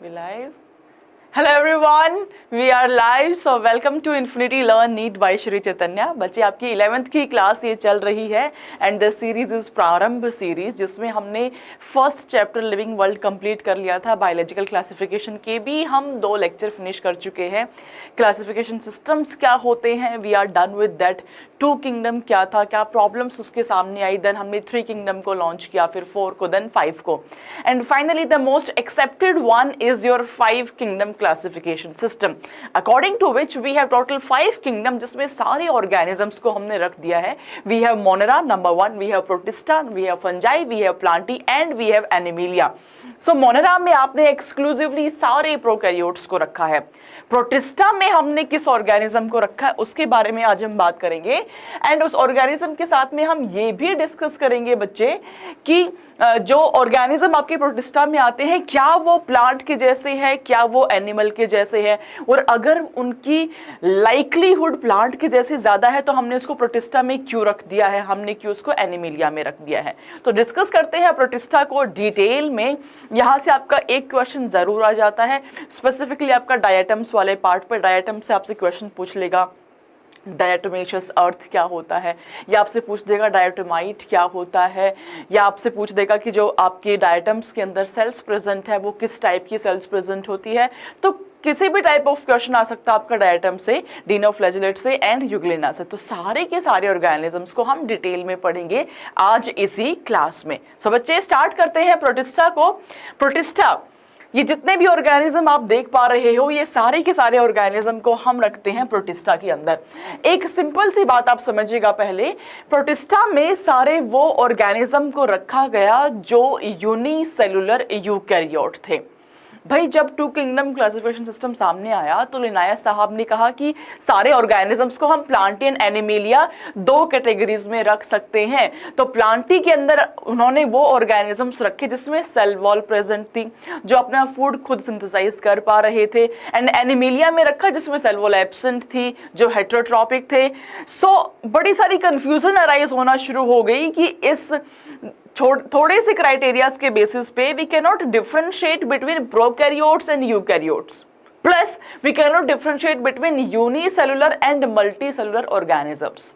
We live? Hello everyone, we are live. So welcome to Infinity Learn Neat by Shri Chaitanya. बच्चे आपकी 11th की class ये चल रही है एंड द सीरीज इज प्रारंभ सीरीज, जिसमें हमने first chapter living world complete कर लिया था। बायोलॉजिकल क्लासिफिकेशन के भी हम 2 लेक्चर फिनिश कर चुके हैं। क्लासिफिकेशन सिस्टम्स क्या होते हैं, we are done with that. 2 kingdom क्या था, क्या प्रॉब्लम्स उसके सामने आई, देन हमने 3 किंगडम को लॉन्च किया, फिर 4 को, देन 5 को, and finally the most accepted one is your 5 kingdom classification system, according to which we have total 5 kingdom, जिसमें सारे ऑर्गेनिजम्स को हमने रख दिया है। We have Monera number 1, we have Protista, we have Fungi, we have Plantae and we have Animalia. So Monera में आपने exclusively सारे प्रोकैरियोट्स को रखा है। प्रोटिस्टा में हमने किस ऑर्गेनिज्म को रखा है उसके बारे में आज हम बात करेंगे, एंड उस ऑर्गेनिज्म के साथ में हम ये भी डिस्कस करेंगे बच्चे कि जो ऑर्गेनिज्म आपके प्रोटिस्टा में आते हैं क्या वो प्लांट के जैसे है, क्या वो एनिमल के जैसे है, और अगर उनकी लाइकलीहुड प्लांट के जैसे ज्यादा है तो हमने उसको प्रोटिस्टा में क्यों रख दिया है, हमने क्यों उसको एनिमिलिया में रख दिया है। तो डिस्कस करते हैं प्रोटिस्टा को डिटेल में। यहां से आपका एक क्वेश्चन जरूर आ जाता है, स्पेसिफिकली आपका डायटम्स वाले पार्ट पर। डायटम से आपसे क्वेश्चन पूछ लेगा डायटोमेशियस अर्थ क्या होता है, या आपसे पूछ देगा डायटोमाइट क्या होता है, या आपसे पूछ देगा कि जो आपके डायटम्स के अंदर सेल्स प्रेजेंट है वो किस टाइप की सेल्स प्रेजेंट होती है। तो किसी भी टाइप ऑफ क्वेश्चन आ सकता है आपका डायटम से, डिनोफ्लैजेलेट से एंड यूग्लिना से। तो सारे के सारे ऑर्गेनिजम्स को हम डिटेल में पढ़ेंगे आज इसी क्लास में। सो बच्चे स्टार्ट करते हैं प्रोटिस्टा को। प्रोटिस्टा, ये जितने भी ऑर्गेनिज्म आप देख पा रहे हो ये सारे के सारे ऑर्गेनिज्म को हम रखते हैं प्रोटिस्टा के अंदर। एक सिंपल सी बात आप समझिएगा पहले, प्रोटिस्टा में सारे वो ऑर्गेनिज्म को रखा गया जो यूनिसेलुलर यूकैरियोट थे। भाई जब 2 किंगडम क्लासिफिकेशन सिस्टम सामने आया तो लिनायस साहब ने कहा कि सारे ऑर्गेनिजम्स को हम प्लांटी एंड एनिमिलिया 2 कैटेगरीज में रख सकते हैं। तो प्लांटी के अंदर उन्होंने वो ऑर्गेनिजम्स रखे जिसमें सेल वॉल प्रेजेंट थी, जो अपना फूड खुद सिंथेसाइज कर पा रहे थे, एंड एनिमिलिया में रखा जिसमें सेल वॉल एब्सेंट थी, जो हेटेरोट्रॉपिक थे। सो बड़ी सारी कंफ्यूजन अराइज होना शुरू हो गई कि इस थोड़े से क्राइटेरियाज के बेसिस पे we can not differentiate between prokaryotes and eukaryotes, plus we can not differentiate between unicellular and multicellular organisms.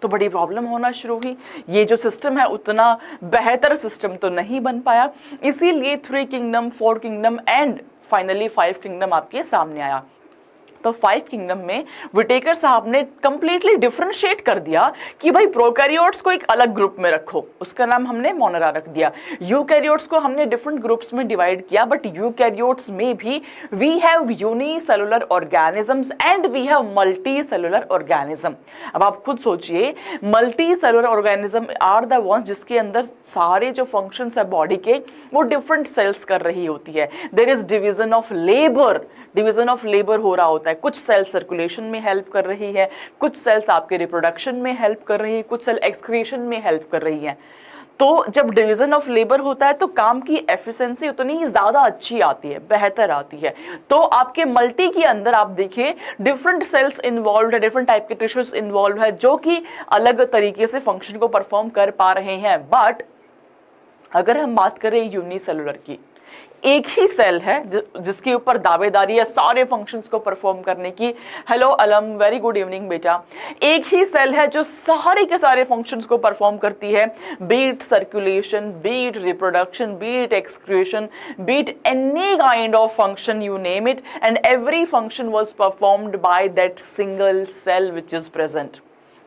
तो बड़ी प्रॉब्लम होना शुरू हुई। ये जो सिस्टम है उतना बेहतर सिस्टम तो नहीं बन पाया, इसीलिए 3 kingdom, 4 kingdom and finally 5 kingdom आपके सामने आया। तो 5 किंगडम में विटेकर साहब ने कंप्लीटली डिफरेंशिएट कर दिया कि भाई प्रोकैरियोट्स को एक अलग ग्रुप में रखो, उसका नाम हमने मोनेरा रख दिया। यूकैरियोट्स को हमने डिफरेंट ग्रुप्स में डिवाइड किया, बट यूकैरियोट्स में भी we have unicellular organisms and we have multi cellular organism. अब आप खुद सोचिए, multi cellular organism are the ones जिसके अंदर सारे जो फंक्शंस है बॉडी के वो डिफरेंट सेल्स कर रही होती है। There is division of labour हो रहा होता है। कुछ सेल सर्कुलेशन में हेल्प कर रही है, कुछ सेल्स आपके रिप्रोडक्शन में हेल्प कर रही है, कुछ सेल एक्सक्रीशन में हेल्प कर रही है। तो जब डिवीजन ऑफ लेबर होता है तो काम की एफिशिएंसी उतनी ही ज्यादा अच्छी आती है, बेहतर आती है। तो आपके मल्टी के अंदर आप देखिए डिफरेंट सेल्स इन्वॉल्व है, डिफरेंट टाइप के टिश्यूज इन्वॉल्व है जो कि अलग तरीके से फंक्शन को परफॉर्म कर पा रहे हैं। बट अगर हम बात करें यूनिसेलुलर की, एक ही सेल है जिसके ऊपर दावेदारी है सारे फंक्शंस को परफॉर्म करने की। हेलो अलम, वेरी गुड इवनिंग बेटा। एक ही सेल है जो सारे के सारे फंक्शंस को परफॉर्म करती है, be it circulation, be it reproduction, be it excretion, be it any kind of function, you name it, and every function was performed by that single cell which is present.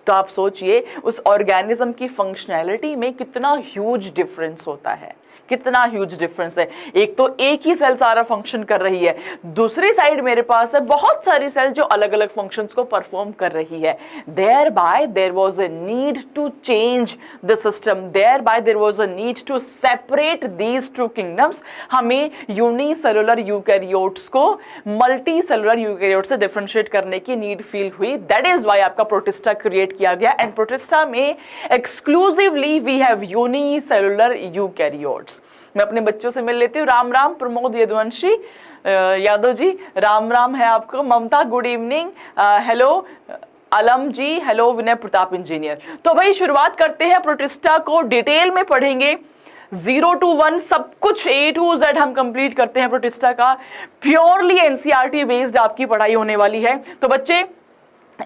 तो आप सोचिए उस ऑर्गेनिज्म की फंक्शनैलिटी में कितना ह्यूज डिफरेंस होता है, कितना ह्यूज डिफरेंस है। एक तो एक ही सेल सारा फंक्शन कर रही है, दूसरी साइड मेरे पास है बहुत सारी सेल जो अलग अलग फंक्शंस को परफॉर्म कर रही है। Thereby there was a need to change the system, thereby there was a need to separate these 2 kingdoms। हमें यूनिसेलुलर यूकैरियोट्स को मल्टी सेलुलर यूकैरियोट से डिफरेंशिएट करने की नीड फील हुई। दैट इज वाई आपका प्रोटिस्टा क्रिएट किया गया, एंड प्रोटिस्टा में exclusively we have unicellular eukaryotes. मैं अपने बच्चों से मिल लेती हूँ। राम राम प्रमोद यदुवंशी यादव जी, राम राम है आपको। ममता गुड इवनिंग, हेलो अलम जी, हेलो विनय प्रताप इंजीनियर। तो भाई शुरुआत करते हैं, प्रोटिस्टा को डिटेल में पढ़ेंगे। 0 to 1 सब कुछ A to Z हम कंप्लीट करते हैं प्रोटिस्टा का। प्योरली एनसीईआरटी बेस्ड आपकी पढ़ाई होने वाली है। तो बच्चे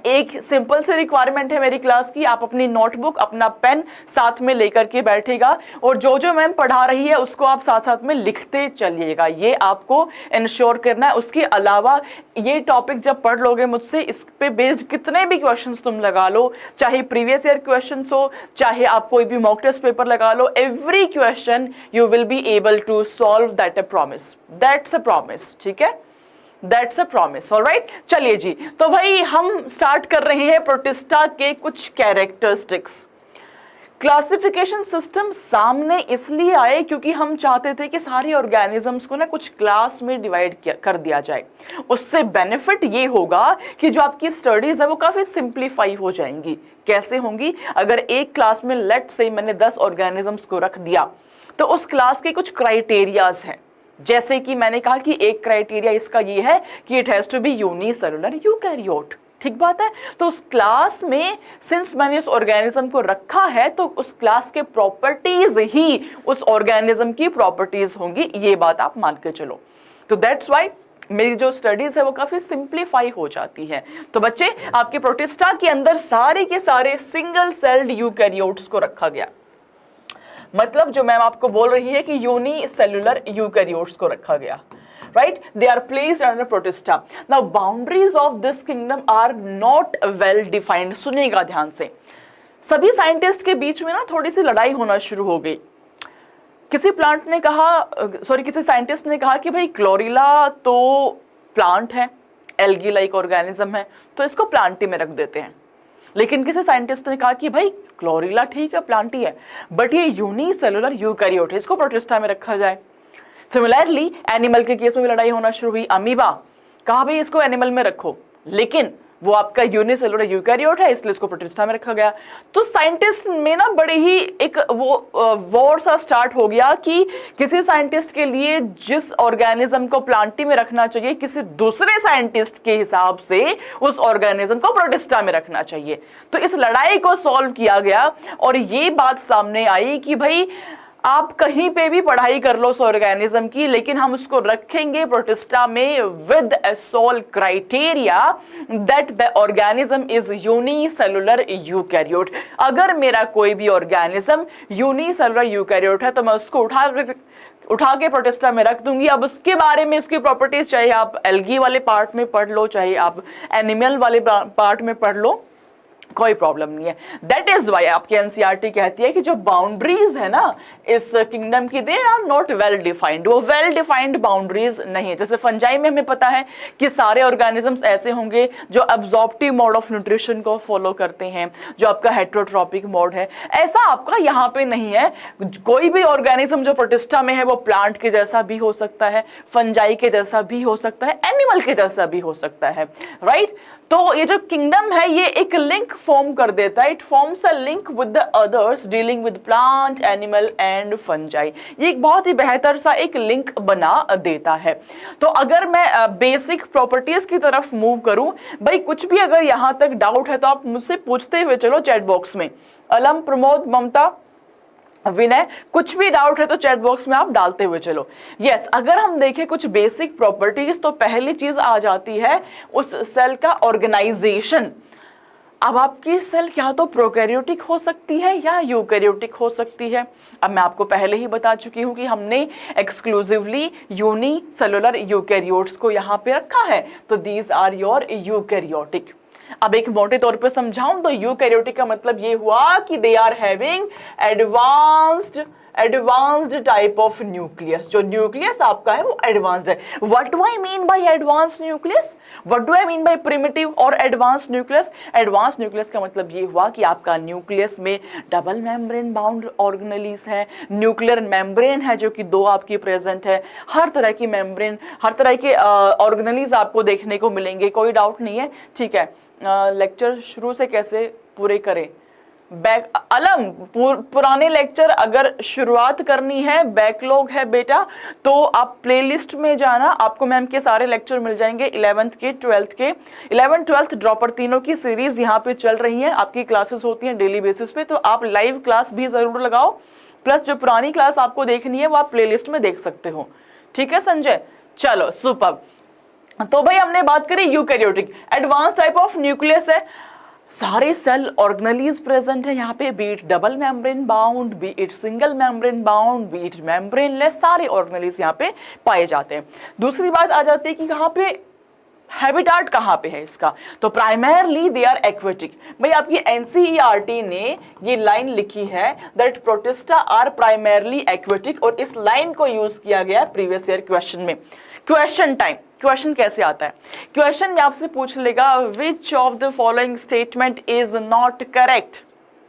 एक सिंपल से रिक्वायरमेंट है मेरी क्लास की, आप अपनी नोटबुक अपना पेन साथ में लेकर के बैठेगा और जो जो मैम पढ़ा रही है उसको आप साथ साथ में लिखते चलिएगा, ये आपको इंश्योर करना है। उसके अलावा ये टॉपिक जब पढ़ लोगे मुझसे, इस पे बेस्ड कितने भी क्वेश्चंस तुम लगा लो, चाहे प्रीवियस ईयर क्वेश्चंस हो, चाहे आप कोई भी मॉक टेस्ट पेपर लगा लो, every question you will be able to solve, that a promise, that's a promise, ठीक है, दैट्स अ प्रॉमिस, ऑलराइट। चलिए जी, तो भाई हम स्टार्ट कर रहे हैं प्रोटिस्टा के कुछ कैरेक्टरिस्टिक्स। क्लासिफिकेशन सिस्टम सामने इसलिए आए क्योंकि हम चाहते थे कि सारे ऑर्गेनिजम्स को ना कुछ क्लास में डिवाइड कर दिया जाए। उससे बेनिफिट ये होगा कि जो आपकी स्टडीज है वो काफी सिंप्लीफाई हो जाएंगी। कैसे होंगी? अगर एक क्लास में लेट से मैंने 10 ऑर्गेनिजम्स को रख दिया तो उस क्लास के कुछ क्राइटेरियाज हैं। जैसे कि मैंने कहा कि एक क्राइटेरिया इसका ये है कि it has to be unicellular eukaryote, ठीक बात है। तो उस क्लास में सिंस मैंने उस ऑर्गेनिज्म को रखा है तो उस क्लास के प्रॉपर्टीज ही उस ऑर्गेनिज्म की प्रॉपर्टीज होंगी, ये बात आप मान के चलो। तो दैट्स व्हाई मेरी जो स्टडीज है वो काफी सिंप्लीफाई हो जाती है। तो बच्चे आपके प्रोटिस्टा के अंदर सारे के सारे सिंगल सेल्ड यूकैरियोट्स को रखा गया, मतलब जो मैम आपको बोल रही है कि यूनिसेलुलर यूकैरियोट्स को रखा गया, right? They are placed under protista. Now boundaries of this kingdom are not well defined. सुनिएगा ध्यान से, सभी साइंटिस्ट के बीच में ना थोड़ी सी लड़ाई होना शुरू हो गई। किसी साइंटिस्ट ने कहा कि भाई क्लोरीला तो प्लांट है, एल्गी लाइक ऑर्गेनिज्म है, तो इसको प्लांटी में रख देते हैं। लेकिन किसी साइंटिस्ट ने कहा कि भाई क्लोरीला ठीक है, प्लांटी है, बट ये यूनिसेलुलर यूकैरियोट है, इसको प्रोटिस्टा में रखा जाए। सिमिलरली एनिमल के केस में भी लड़ाई होना शुरू हुई। अमीबा, कहा भाई इसको एनिमल में रखो, लेकिन वो आपका यूनिसेलुलर यूकैरियोट है इसलिए इसको प्रोटिस्टा में रखा गया। तो साइंटिस्ट में ना बड़े ही एक वो वॉर सा स्टार्ट हो गया कि किसी साइंटिस्ट के लिए जिस ऑर्गेनिज्म को प्लांटी में रखना चाहिए, किसी दूसरे साइंटिस्ट के हिसाब से उस ऑर्गेनिज्म को प्रोटिस्टा में रखना चाहिए। तो इस लड़ाई को सॉल्व किया गया और ये बात सामने आई कि भाई आप कहीं पे भी पढ़ाई कर लो उस ऑर्गेनिज्म की, लेकिन हम उसको रखेंगे प्रोटिस्टा में with a sole criteria that the organism is unicellular eukaryote. अगर मेरा कोई भी ऑर्गेनिज्म यूनिसेलुलर यूकैरियोट है तो मैं उसको उठा के प्रोटिस्टा में रख दूंगी। अब उसके बारे में उसकी प्रॉपर्टीज चाहे आप एल्गी वाले पार्ट में पढ़ लो, चाहे आप एनिमल वाले पार्ट में पढ़ लो, कोई प्रॉब्लम नहीं है। दैट इज वाई आपकी एनसीईआरटी कहती है कि जो बाउंड्रीज है ना इस किंगडम की, they are not well defined, वो वेल डिफाइंड बाउंड्रीज नहीं है। जैसे फंजाई में हमें पता है कि सारे ऑर्गेनिजम्स ऐसे होंगे जो अब्जॉर्प्टिव मोड ऑफ न्यूट्रिशन को फॉलो करते हैं, जो आपका हेट्रोट्रॉपिक मोड है, ऐसा आपका यहाँ पे नहीं है। कोई भी ऑर्गेनिज्म जो प्रोटिस्टा में है वो प्लांट के जैसा भी हो सकता है, फंजाई के जैसा भी हो सकता है, एनिमल के जैसा भी हो सकता है, राइट। तो ये जो किंगडम है ये एक लिंक फॉर्म कर देता है, it forms a link with the others dealing with plant, animal and fungi. ये एक बहुत ही बेहतर सा एक लिंक बना देता है। तो अगर मैं बेसिक प्रॉपर्टीज की तरफ मूव करूं, भाई कुछ भी अगर यहां तक डाउट है तो आप मुझसे पूछते हुए चलो चैट बॉक्स में। अलम, प्रमोद, ममता, विनय, कुछ भी डाउट है तो चैट बॉक्स में आप डालते हुए चलो। यस, अगर हम देखें कुछ बेसिक प्रॉपर्टीज तो पहली चीज आ जाती है उस सेल का ऑर्गेनाइजेशन। अब आपकी सेल क्या तो प्रोकैरियोटिक हो सकती है या यूकैरियोटिक हो सकती है। अब मैं आपको पहले ही बता चुकी हूं कि हमने एक्सक्लूसिवली यूनिसेलुलर यूकैरियोट्स को यहाँ पे रखा है, तो दीज आर योर यूकैरियोटिक। अब एक मोटे तौर पे समझाऊं तो यूकैरियोटिक का मतलब ये हुआ कि they are having advanced type of nucleus. जो न्यूक्लियस आपका है वो एडवांस्ड है। What do I mean by advanced nucleus, what do I mean by primitive और एडवांस्ड न्यूक्लियस। एडवांस्ड न्यूक्लियस का मतलब ये हुआ कि आपका न्यूक्लियस में डबल मेम्ब्रेन बाउंड ऑर्गेनेलीज है, न्यूक्लियर मेम्ब्रेन है जो कि 2 आपकी प्रेजेंट है, हर तरह की मेम्ब्रेन, हर तरह के ऑर्गेनेलीज आपको देखने को मिलेंगे, कोई डाउट नहीं है, ठीक है। लेक्चर शुरू से कैसे पूरे करें, अलम पुराने लेक्चर अगर शुरुआत करनी है, बैकलॉग है बेटा, तो आप प्लेलिस्ट में जाना, आपको मैम के सारे लेक्चर मिल जाएंगे 11th के 12th के। 11th 12th ड्रॉपर तीनों की सीरीज यहाँ पे चल रही है, आपकी क्लासेस होती हैं डेली बेसिस पे, तो आप लाइव क्लास भी जरूर लगाओ प्लस जो पुरानी क्लास आपको देखनी है वो आप प्लेलिस्ट में देख सकते हो। ठीक है संजय, चलो सुपर। तो भाई हमने बात करी eukaryotic, advance type of nucleus है, सारे सेल ऑर्गेनेलीज प्रेजेंट है यहाँ पे, B it double membrane bound, B it single membrane bound, B it membraneless, सारे ऑर्गेनेलीज यहाँ पे पाए जाते हैं। दूसरी बात आ जाती है कि यहाँ पे हैबिटाट कहाँ पे है इसका, तो प्राइमरली दे आर एक्वेटिक। भाई आपकी एनसीईआरटी ने ये लाइन लिखी है that protista are primarily aquatic, और इस लाइन को यूज किया गया प्रीवियस ईयर क्वेश्चन में। क्वेश्चन टाइम, क्वेश्चन कैसे आता है, क्वेश्चन में आपसे पूछ लेगा which of the following statement is not correct.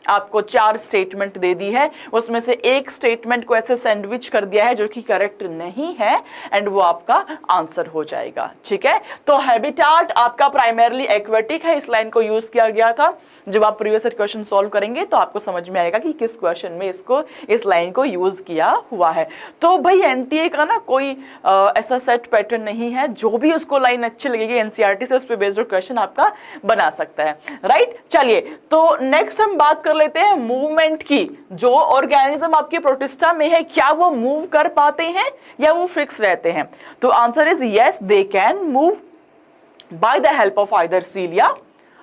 आपको 4 स्टेटमेंट दे दी है, उसमें से एक स्टेटमेंट को ऐसे सैंडविच कर दिया है जो कि करेक्ट नहीं है, एंड वो आपका आंसर हो जाएगा। ठीक है, तो हैबिटाट आपका प्राइमरली एक्वेटिक है, इस लाइन को यूज किया गया था। जब आप प्रीवियस क्वेश्चन सॉल्व करेंगे तो आपको समझ में आएगा कि किस क्वेश्चन में इसको, इस लाइन को यूज किया हुआ है। तो भाई एनटीए का ना कोई ऐसा सेट पैटर्न नहीं है, जो भी उसको लाइन अच्छी लगेगी एनसीईआरटी से, उस पर बेस्ड क्वेश्चन आपका बना सकता है। राइट, चलिए तो नेक्स्ट हम बात कर लेते हैं मूवमेंट की। जो ऑर्गेनिज्म आपके प्रोटिस्टा में है, क्या वो मूव कर पाते हैं या वो फिक्स रहते हैं? तो answer is yes, they can move by the help of either cilia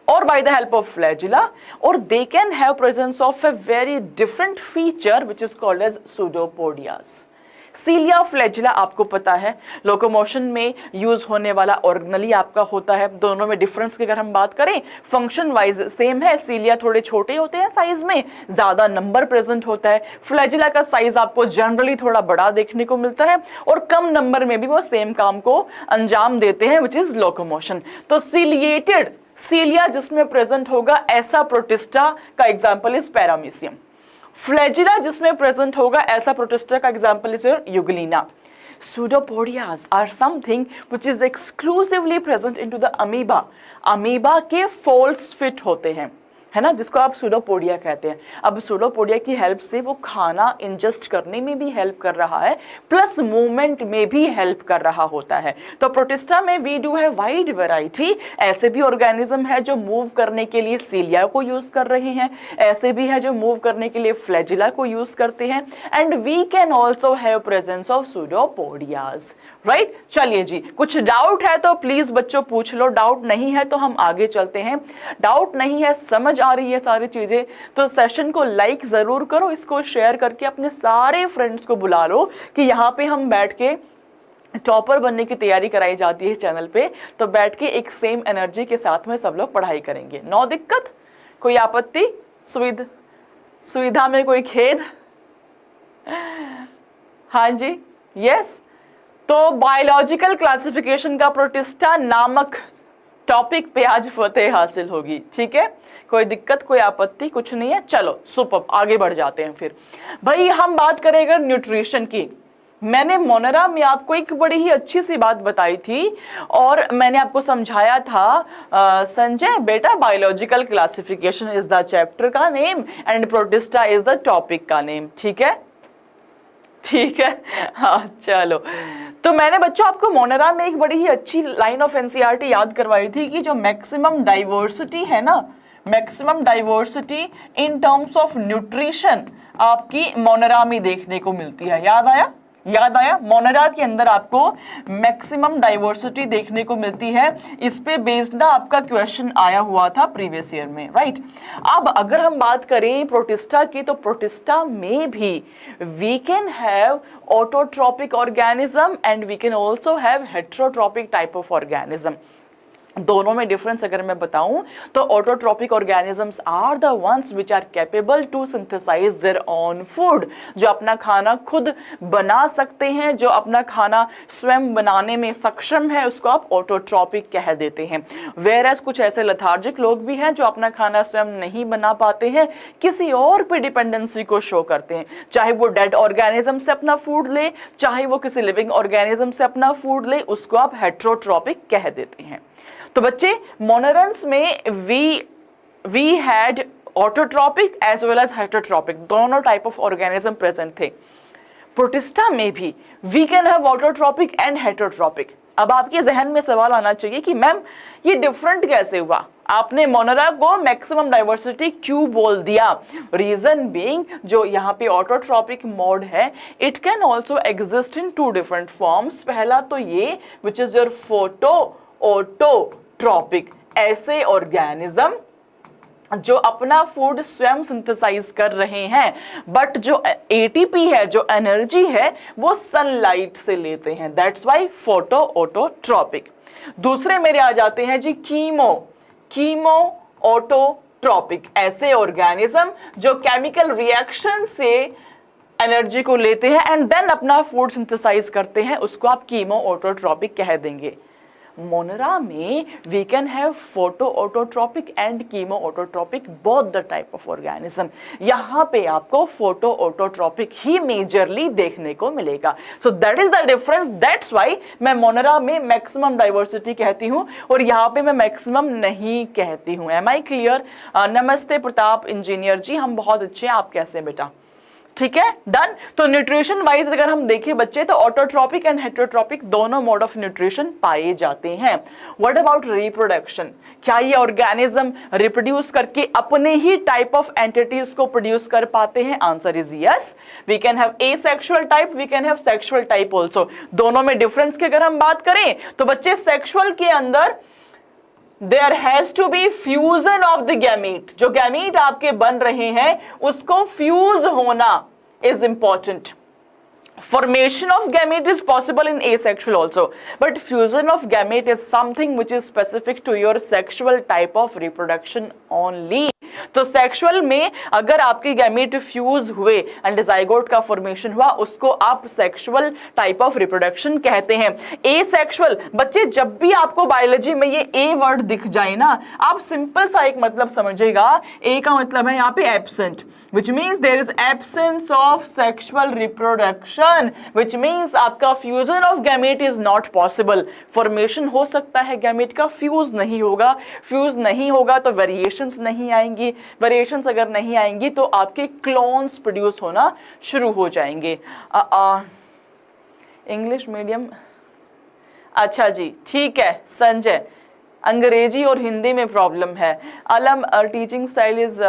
or by the help of flagella, or they can have presence of a very different feature which is called as pseudopodias. Cilia flagella आपको पता है locomotion में use होने वाला organelle आपका होता है। दोनों में डिफरेंस की अगर हम बात करें, फंक्शन वाइज सेम है, सीलिया थोड़े छोटे होते हैं साइज में, ज्यादा नंबर प्रेजेंट होता है। फ्लैजिला का साइज आपको जनरली थोड़ा बड़ा देखने को मिलता है, और कम नंबर में भी वो सेम काम को अंजाम देते हैं, विच इज लोकोमोशन। तो सीलिएटेड सीलिया जिसमें प्रेजेंट होगा ऐसा प्रोटिस्टा का एग्जाम्पल इज पैरामीशियम। फ्लैजिला जिसमें प्रेजेंट होगा ऐसा प्रोटिस्टा का example is Euglena. Pseudopodias are something which is exclusively present into the amoeba. Amoeba के folds fit होते हैं, है ना, जिसको आप सूडोपोडिया कहते हैं। अब सूडोपोडिया की हेल्प से वो खाना इंजेस्ट करने में भी हेल्प कर रहा है, प्लस मूवमेंट में भी हेल्प कर रहा होता है। तो प्रोटिस्टा में वी डू है वाइड वैरायटी। ऐसे भी ऑर्गेनिज्म है जो मूव करने के लिए सीलिया को यूज कर रहे हैं, ऐसे भी है जो मूव करने के लिए फ्लैजिला को यूज करते हैं, and we can also have presence of pseudopodias. Right, चलिए जी, कुछ डाउट है तो प्लीज बच्चों पूछ लो, डाउट नहीं है तो हम आगे चलते हैं। डाउट नहीं है, समझ आ रही है सारी चीजें, तो सेशन को लाइक जरूर करो, इसको शेयर करके अपने सारे फ्रेंड्स को बुला लो कि यहाँ पे हम बैठ के टॉपर बनने की तैयारी कराई जाती है चैनल पे, तो बैठ के एक सेम एनर्जी के साथ में सब लोग पढ़ाई करेंगे। नो दिक्कत, कोई आपत्ति, सुविधा में कोई खेद? हाँ जी, यस। तो बायोलॉजिकल क्लासिफिकेशन का प्रोटिस्टा नामक टॉपिक पे आज फतेह हासिल होगी। ठीक है, कोई दिक्कत, कोई आपत्ति कुछ नहीं है। चलो सुपर, आगे बढ़ जाते हैं। फिर भाई हम बात करें अगर न्यूट्रिशन की, मैंने मोनेरा में आपको एक बड़ी ही अच्छी सी बात बताई थी, और मैंने आपको समझाया था संजय बेटा biological classification is the chapter का name and protista is the topic का नेम। ठीक है, ठीक है, हाँ चलो। तो मैंने बच्चों आपको मोनेरा में एक बड़ी ही अच्छी लाइन ऑफ एनसीईआरटी याद करवाई थी कि जो मैक्सिमम डाइवर्सिटी है ना, maximum diversity in terms of nutrition आपकी मोनेरा में देखने को मिलती है। याद आया? याद आया? मोनेरा के अंदर आपको मैक्सिमम डाइवर्सिटी देखने को मिलती है। इस पे बेस्ड ना आपका क्वेश्चन आया हुआ था प्रीवियस ईयर में, राइट। अब अगर हम बात करें प्रोटिस्टा की, तो प्रोटिस्टा में भी we can have autotrophic organism and we can also have heterotrophic type of organism. दोनों में डिफरेंस अगर मैं बताऊं तो autotrophic organisms are the ones which are capable to synthesize their own food, जो अपना खाना खुद बना सकते हैं, जो अपना खाना स्वयं बनाने में सक्षम है, उसको आप ऑटोट्रॉपिक कह देते हैं। वेयरएज कुछ ऐसे लेथार्जिक लोग भी हैं जो अपना खाना स्वयं नहीं बना पाते हैं, किसी और पे डिपेंडेंसी को शो करते हैं, चाहे वो डेड ऑर्गेनिज्म से अपना फूड ले, चाहे वो किसी लिविंग ऑर्गेनिज्म से अपना फूड ले, उसको आप हेटेरोट्रॉपिक कह देते हैं। तो बच्चे मोनेरंस में we had autotrophic as well as heterotrophic, दोनों टाइप ऑफ ऑर्गेनिज्म प्रेजेंट थे। प्रोटिस्टा में भी we can have autotrophic and heterotrophic. अब आपके जहन में सवाल आना चाहिए कि मैम ये डिफरेंट कैसे हुआ? आपने मोनेरा को मैक्सिमम डाइवर्सिटी क्यों बोल दिया? रीजन बीइंग जो यहाँ पे ऑटोट्रॉपिक मोड है, it can also exist in 2 different forms. पहला तो ये which is your photo autotrophic, ऐसे ऑर्गेनिज्म जो अपना फूड स्वयं सिंथेसाइज कर रहे हैं, बट जो एटीपी है, जो एनर्जी है, वो सनलाइट से लेते हैं, दैट्स वाई फोटो ऑटोट्रॉपिक। दूसरे मेरे आ जाते हैं जी कीमो ऑटोट्रॉपिक, ऐसे ऑर्गेनिज्म जो केमिकल रिएक्शन से एनर्जी को लेते हैं एंड देन अपना फूड सिंथेसाइज करते हैं, उसको आप कीमो ऑटोट्रॉपिक कह देंगे। मोनेरा में we can have photo autotrophic and chemo autotrophic, both the type of organism. यहाँ पे आपको फोटो ऑटोट्रॉपिक ही मेजरली देखने को मिलेगा। So that is the difference, that's why मैं मोनेरा में मैक्सिमम डाइवर्सिटी कहती हूँ और यहाँ पे मैं मैक्सिमम नहीं कहती हूँ। Am I clear? नमस्ते प्रताप इंजीनियर जी, हम बहुत अच्छे हैं, आप कैसे हैं बेटा? ठीक है, डन। तो न्यूट्रिशन वाइज अगर हम देखें बच्चे, तो ऑटोट्रॉपिक एंड हेटेरोट्रॉपिक दोनों मोड ऑफ न्यूट्रिशन पाए जाते हैं। What about reproduction? क्या ये ऑर्गेनिज्म रिप्रोड्यूस करके अपने ही टाइप ऑफ एंटिटीज को प्रोड्यूस कर पाते हैं? Answer is yes. We can have asexual type, we can have sexual type also. दोनों में डिफरेंस की अगर हम बात करें तो बच्चे सेक्सुअल के अंदर there has to be fusion of the gamete, जो गैमीट आपके बन रहे हैं उसको फ्यूज होना is important. Formation of gamete is possible in asexual also, but fusion of gamete is something which is specific to your sexual type of reproduction only. तो sexual में अगर आपके गैमीट फ्यूज हुए एंड ज़ाइगोट का formation हुआ, उसको आप sexual type of reproduction कहते हैं। एसेक्सुअल बच्चे, जब भी आपको बायोलॉजी में ये ए वर्ड दिख जाए ना, आप सिंपल सा एक मतलब समझिएगा। ए का मतलब है यहाँ पे absent, which means there is absence of sexual reproduction, which means आपका fusion of gamete is not possible. Formation हो सकता है gamete का, fuse नहीं होगा। fuse नहीं होगा तो variations नहीं आएंगी, variations अगर नहीं आएंगी तो आपके clones produce होना शुरू हो जाएंगे। इंग्लिश मीडियम, अच्छा जी ठीक है संजय, अंग्रेजी और हिंदी में प्रॉब्लम है। Alam teaching style is,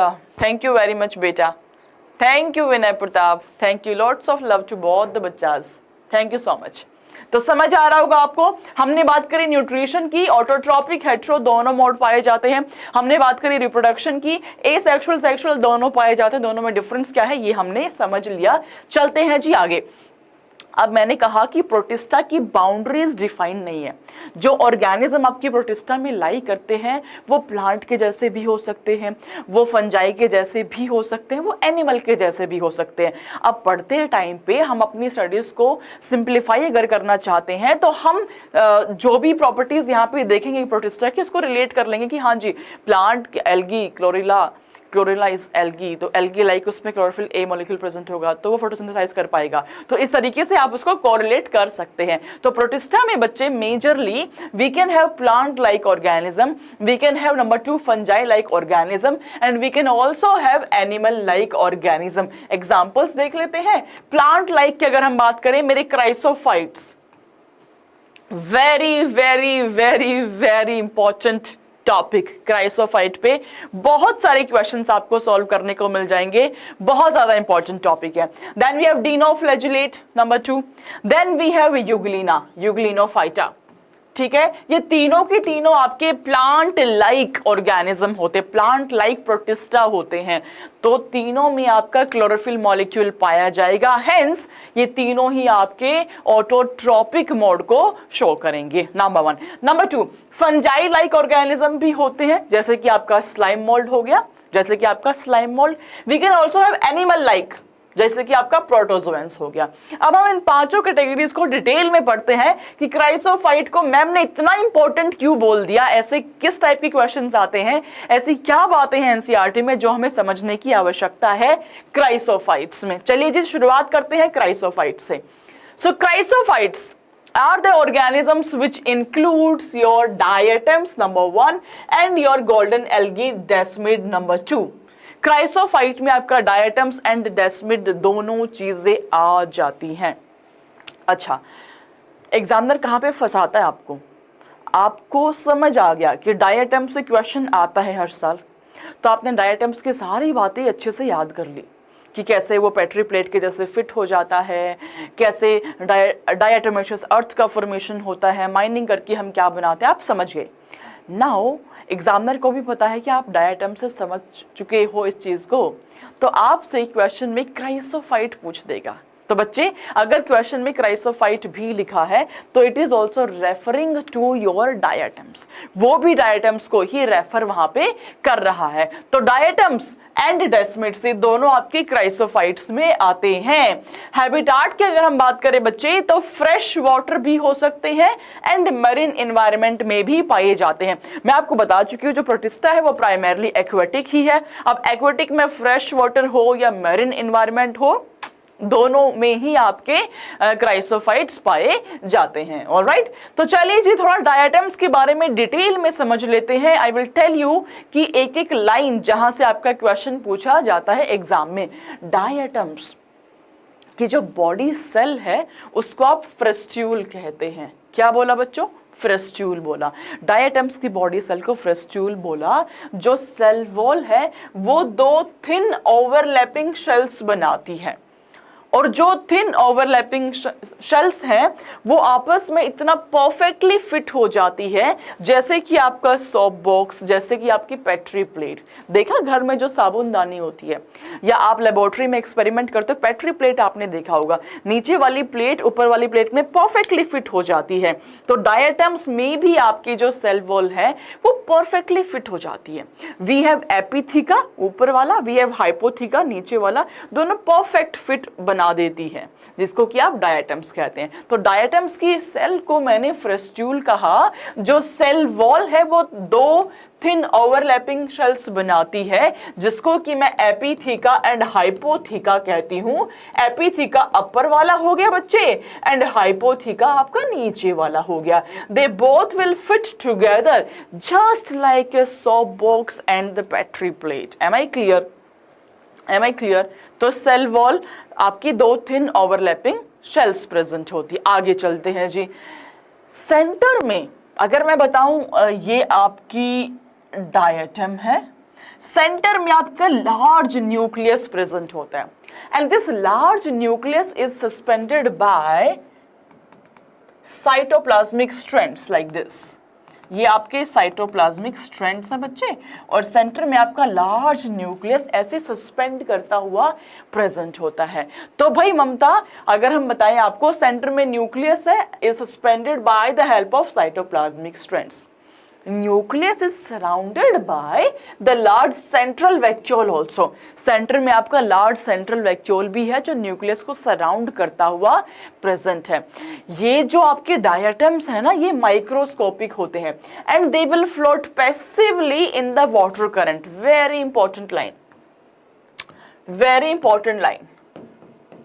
thank you very much बेटा, thank you Vinay Pratap, thank you, lots of love to both the बच्चाज, थैंक यू सो मच। तो समझ आ रहा होगा आपको, हमने बात करी न्यूट्रिशन की, ऑटोट्रॉपिक हेट्रो दोनों मोड पाए जाते हैं। हमने बात करी रिप्रोडक्शन की, एसेक्सुअल सेक्सुअल दोनों पाए जाते हैं, दोनों में डिफरेंस क्या है ये हमने समझ लिया। चलते हैं जी आगे। अब मैंने कहा कि प्रोटिस्टा की बाउंड्रीज डिफाइन नहीं है। जो ऑर्गेनिज्म आपकी प्रोटिस्टा में लाई करते हैं वो प्लांट के जैसे भी हो सकते हैं, वो फंजाई के जैसे भी हो सकते हैं, वो एनिमल के जैसे भी हो सकते हैं। अब पढ़ते टाइम पे हम अपनी स्टडीज को सिंप्लीफाई अगर करना चाहते हैं तो हम जो भी प्रॉपर्टीज यहाँ पे देखेंगे प्रोटिस्टा की, उसको रिलेट कर लेंगे कि हाँ जी plant algae chlorella is algae, तो एल्गी लाइक उसमें क्लोरोफिल ए मॉलिक्यूल प्रेजेंट होगा तो वो फोटोसिंथेसाइज कर पाएगा। तो इस तरीके से आप उसको कोरिलेट कर सकते हैं। तो प्रोटिस्टा में बच्चे majorly we can have plant like organism, we can have number 2 fungi like organism and we can also have animal like organism. Examples देख लेते हैं। प्लांट लाइक की अगर हम बात करें, मेरे chrysophytes, very very very very important topic. Chrysophyte पे बहुत सारे क्वेश्चंस आपको सॉल्व करने को मिल जाएंगे, बहुत ज्यादा इंपॉर्टेंट टॉपिक है। Then we have dinoflagellate number 2, then we have euglenophyta. ठीक है, ये तीनों के तीनों आपके प्लांट लाइक ऑर्गेनिज्म होते, प्लांट लाइक प्रोटिस्टा होते हैं। तो तीनों में आपका क्लोरोफिल मॉलिक्यूल पाया जाएगा, हेंस ये तीनों ही आपके ऑटोट्रॉपिक मोड को शो करेंगे। Number 1। Number 2, fungi like organism भी होते हैं, जैसे कि आपका स्लाइम मोल्ड हो गया, जैसे कि आपका slime mold. We can also have animal like, जैसे कि आपका प्रोटोजोएंस हो गया। अब हम इन पांचों कैटेगरीज को डिटेल में पढ़ते हैं कि क्राइसोफाइट को मैम ने इतना इंपॉर्टेंट क्यों बोल दिया, ऐसे किस टाइप के क्वेश्चंस आते हैं, ऐसी क्या बातें हैं एनसीईआरटी में जो हमें समझने की आवश्यकता है क्राइसोफाइट्स में। चलिए जी शुरुआत करते हैं क्राइसोफाइट से। सो chrysophytes are the organisms which includes your diatoms number 1 and your golden algae desmid number 2। Chrysophyte में आपका डायटम्स एंड डेस्मिड दोनों चीजें आ जाती हैं। अच्छा, एग्जामिनर कहां पे फंसाता है आपको? आपको समझ आ गया कि डायटम से क्वेश्चन आता है हर साल, तो आपने डायटम्स की सारी बातें अच्छे से याद कर ली कि कैसे वो पेट्री प्लेट के जैसे फिट हो जाता है, कैसे डायटोमेशियस अर्थ का फॉर्मेशन होता है, माइनिंग करके हम क्या बनाते हैं, आप समझ गए। नाउ एग्जामिनर को भी पता है कि आप डायटम से समझ चुके हो इस चीज़ को, तो आपसे क्वेश्चन में क्राइसोफाइट पूछ देगा। तो बच्चे अगर क्वेश्चन में क्राइसोफाइट भी लिखा है तो it is also referring to your diatoms, वो भी डायटम्स को ही रेफर वहां पे कर रहा है। तो डायटम्स एंड डेस्मिड्स से दोनों आपके क्राइसोफाइट्स में आते हैं। हैबिटाट की अगर हम बात करें बच्चे तो फ्रेश वाटर भी हो सकते हैं एंड मरीन एनवायरनमेंट में भी पाए जाते हैं। मैं आपको बता चुकी हूँ जो प्रोटिस्टा है वो प्राइमरली एक्वेटिक ही है। अब एक्वेटिक में फ्रेश वाटर हो या मरीन एनवायरनमेंट हो, दोनों में ही आपके क्राइसोफाइट्स पाए जाते हैं। ऑलराइट, तो चलिए जी थोड़ा डायटम्स के बारे में डिटेल में समझ लेते हैं। आई विल टेल यू कि एक एक लाइन जहां से आपका क्वेश्चन पूछा जाता है एग्जाम में। डायटम्स की जो बॉडी सेल है उसको आप फ्रेस्ट्यूल कहते हैं। क्या बोला बच्चों? फ्रेस्ट्यूल बोला। डायटम्स की बॉडी सेल को फ्रेस्ट्यूल बोला। जो सेल वॉल है वो दो थिन ओवरलैपिंग शेल्स बनाती है, और जो थिन ओवरलैपिंग शेल्स हैं वो आपस में इतना परफेक्टली फिट हो जाती है जैसे कि आपका सोप बॉक्स, जैसे कि आपकी पेट्री प्लेट। देखा घर में जो साबुनदानी होती है या आप लेबोरेटरी में एक्सपेरिमेंट करते हो, पेट्री प्लेट आपने देखा होगा, नीचे वाली प्लेट ऊपर वाली प्लेट में परफेक्टली फिट हो जाती है। तो डायटम्स में भी आपकी जो सेल वॉल है वो परफेक्टली फिट हो जाती है। वी हैव एपिथीका ऊपर वाला, वी हैव हाइपोथीका नीचे वाला, दोनों परफेक्ट फिट बना देती है, जिसको कि आप डायटम्स कहते हैं। तो डायटम्स की सेल को मैंने फ्रेस्ट्यूल कहा। जो सेल वॉल है वो दो थिन ओवरलैपिंग शेल्स बनाती है, जिसको कि मैं एपिथीका एंड हाइपोथीका कहती हूं। एपिथीका अपर वाला हो गया बच्चे एंड हाइपोथीका आपका नीचे वाला हो गया। They both will fit together just like a soap box and the petri plate. Am I clear? Am I clear? तो सेल वॉल आपकी दो थिन ओवरलैपिंग शेल्स प्रेजेंट होती। आगे चलते हैं जी। सेंटर में अगर मैं बताऊं ये आपकी डायटम है, सेंटर में आपका लार्ज न्यूक्लियस प्रेजेंट होता है and this large nucleus is suspended bye cytoplasmic strands like this. ये आपके साइटोप्लाज्मिक स्ट्रैंड्स हैं बच्चे, और सेंटर में आपका लार्ज न्यूक्लियस ऐसे सस्पेंड करता हुआ प्रेजेंट होता है। तो भाई ममता अगर हम बताएं आपको, सेंटर में न्यूक्लियस है is suspended bye the help of cytoplasmic strands. Nucleus is surrounded by the large central vacuole also. Centre में आपका लार्ज सेंट्रल वैक्यूल भी है जो न्यूक्लियस को सराउंड करता हुआ प्रेजेंट है। ये जो आपके डायटम्स है ना ये माइक्रोस्कोपिक होते हैं and they will float passively in the water current. Very important line, very important line,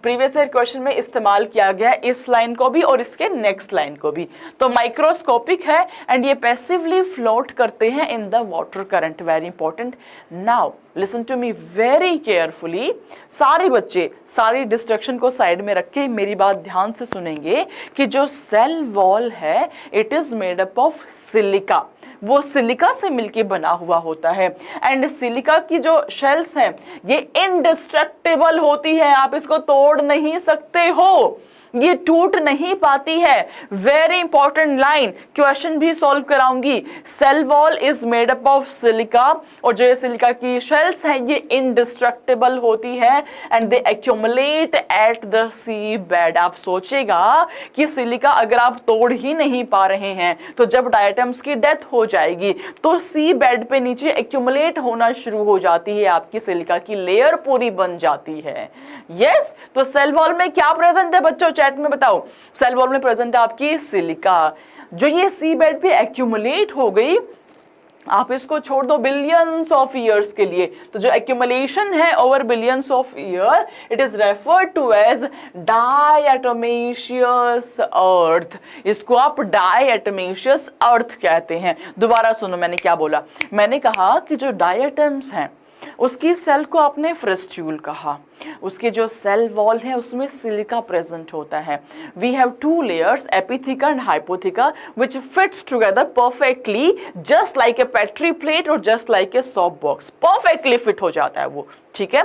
previous year question में इस्तेमाल किया गया इस लाइन को भी और इसके नेक्स्ट लाइन को भी। तो माइक्रोस्कोपिक है एंड ये पैसिवली फ्लोट करते हैं in the water current. Very important. Now listen to me very carefully. सारे बच्चे सारी डिस्ट्रक्शन को साइड में रख के मेरी बात ध्यान से सुनेंगे कि जो सेल वॉल है it is made up of silica. वो सिलिका से मिलके बना हुआ होता है एंड सिलिका की जो शेल्स हैं ये इनडिस्ट्रक्टिबल होती है, आप इसको तोड़ नहीं सकते हो, ये टूट नहीं पाती है। वेरी इंपॉर्टेंट लाइन, क्वेश्चन भी सॉल्व कराऊंगी। Cell wall is made up of silica, और जो सिलिका की शेल्स हैं ये इनडिस्ट्रक्टिबल होती है and they accumulate at the sea bed. आप सोचेगा कि सिलिका अगर आप तोड़ ही नहीं पा रहे हैं तो जब डायटम्स की डेथ हो जाएगी तो सी बेड पे नीचे एक्यूमुलेट होना शुरू हो जाती है, आपकी सिलिका की लेयर पूरी बन जाती है। यस, तो सेल वॉल में क्या प्रेजेंट है बच्चों, चैट में बताओ। सेल वॉल में प्रेजेंट है आपकी सिलिका। जो ये सी बेड पे एक्यूमुलेट हो गई, आप इसको छोड़ दो बिलियंस ऑफ ईयर्स के लिए, तो जो एक्यूमुलेशन है over billions of year it is referred to as diatomaceous earth. इसको आप डायटोमेशियस अर्थ कहते हैं। दोबारा सुनो मैंने क्या बोला। मैंने कहा कि जो डायटम्स हैं उसकी सेल को आपने फ्रेस्ट्यूल कहा, उसके जो सेल वॉल है उसमें सिलिका प्रेजेंट होता है। We have two layers, epitheca and hypotheca, which fits together perfectly just like a petri plate और just like a soap box, perfectly fit हो जाता है वो, ठीक है।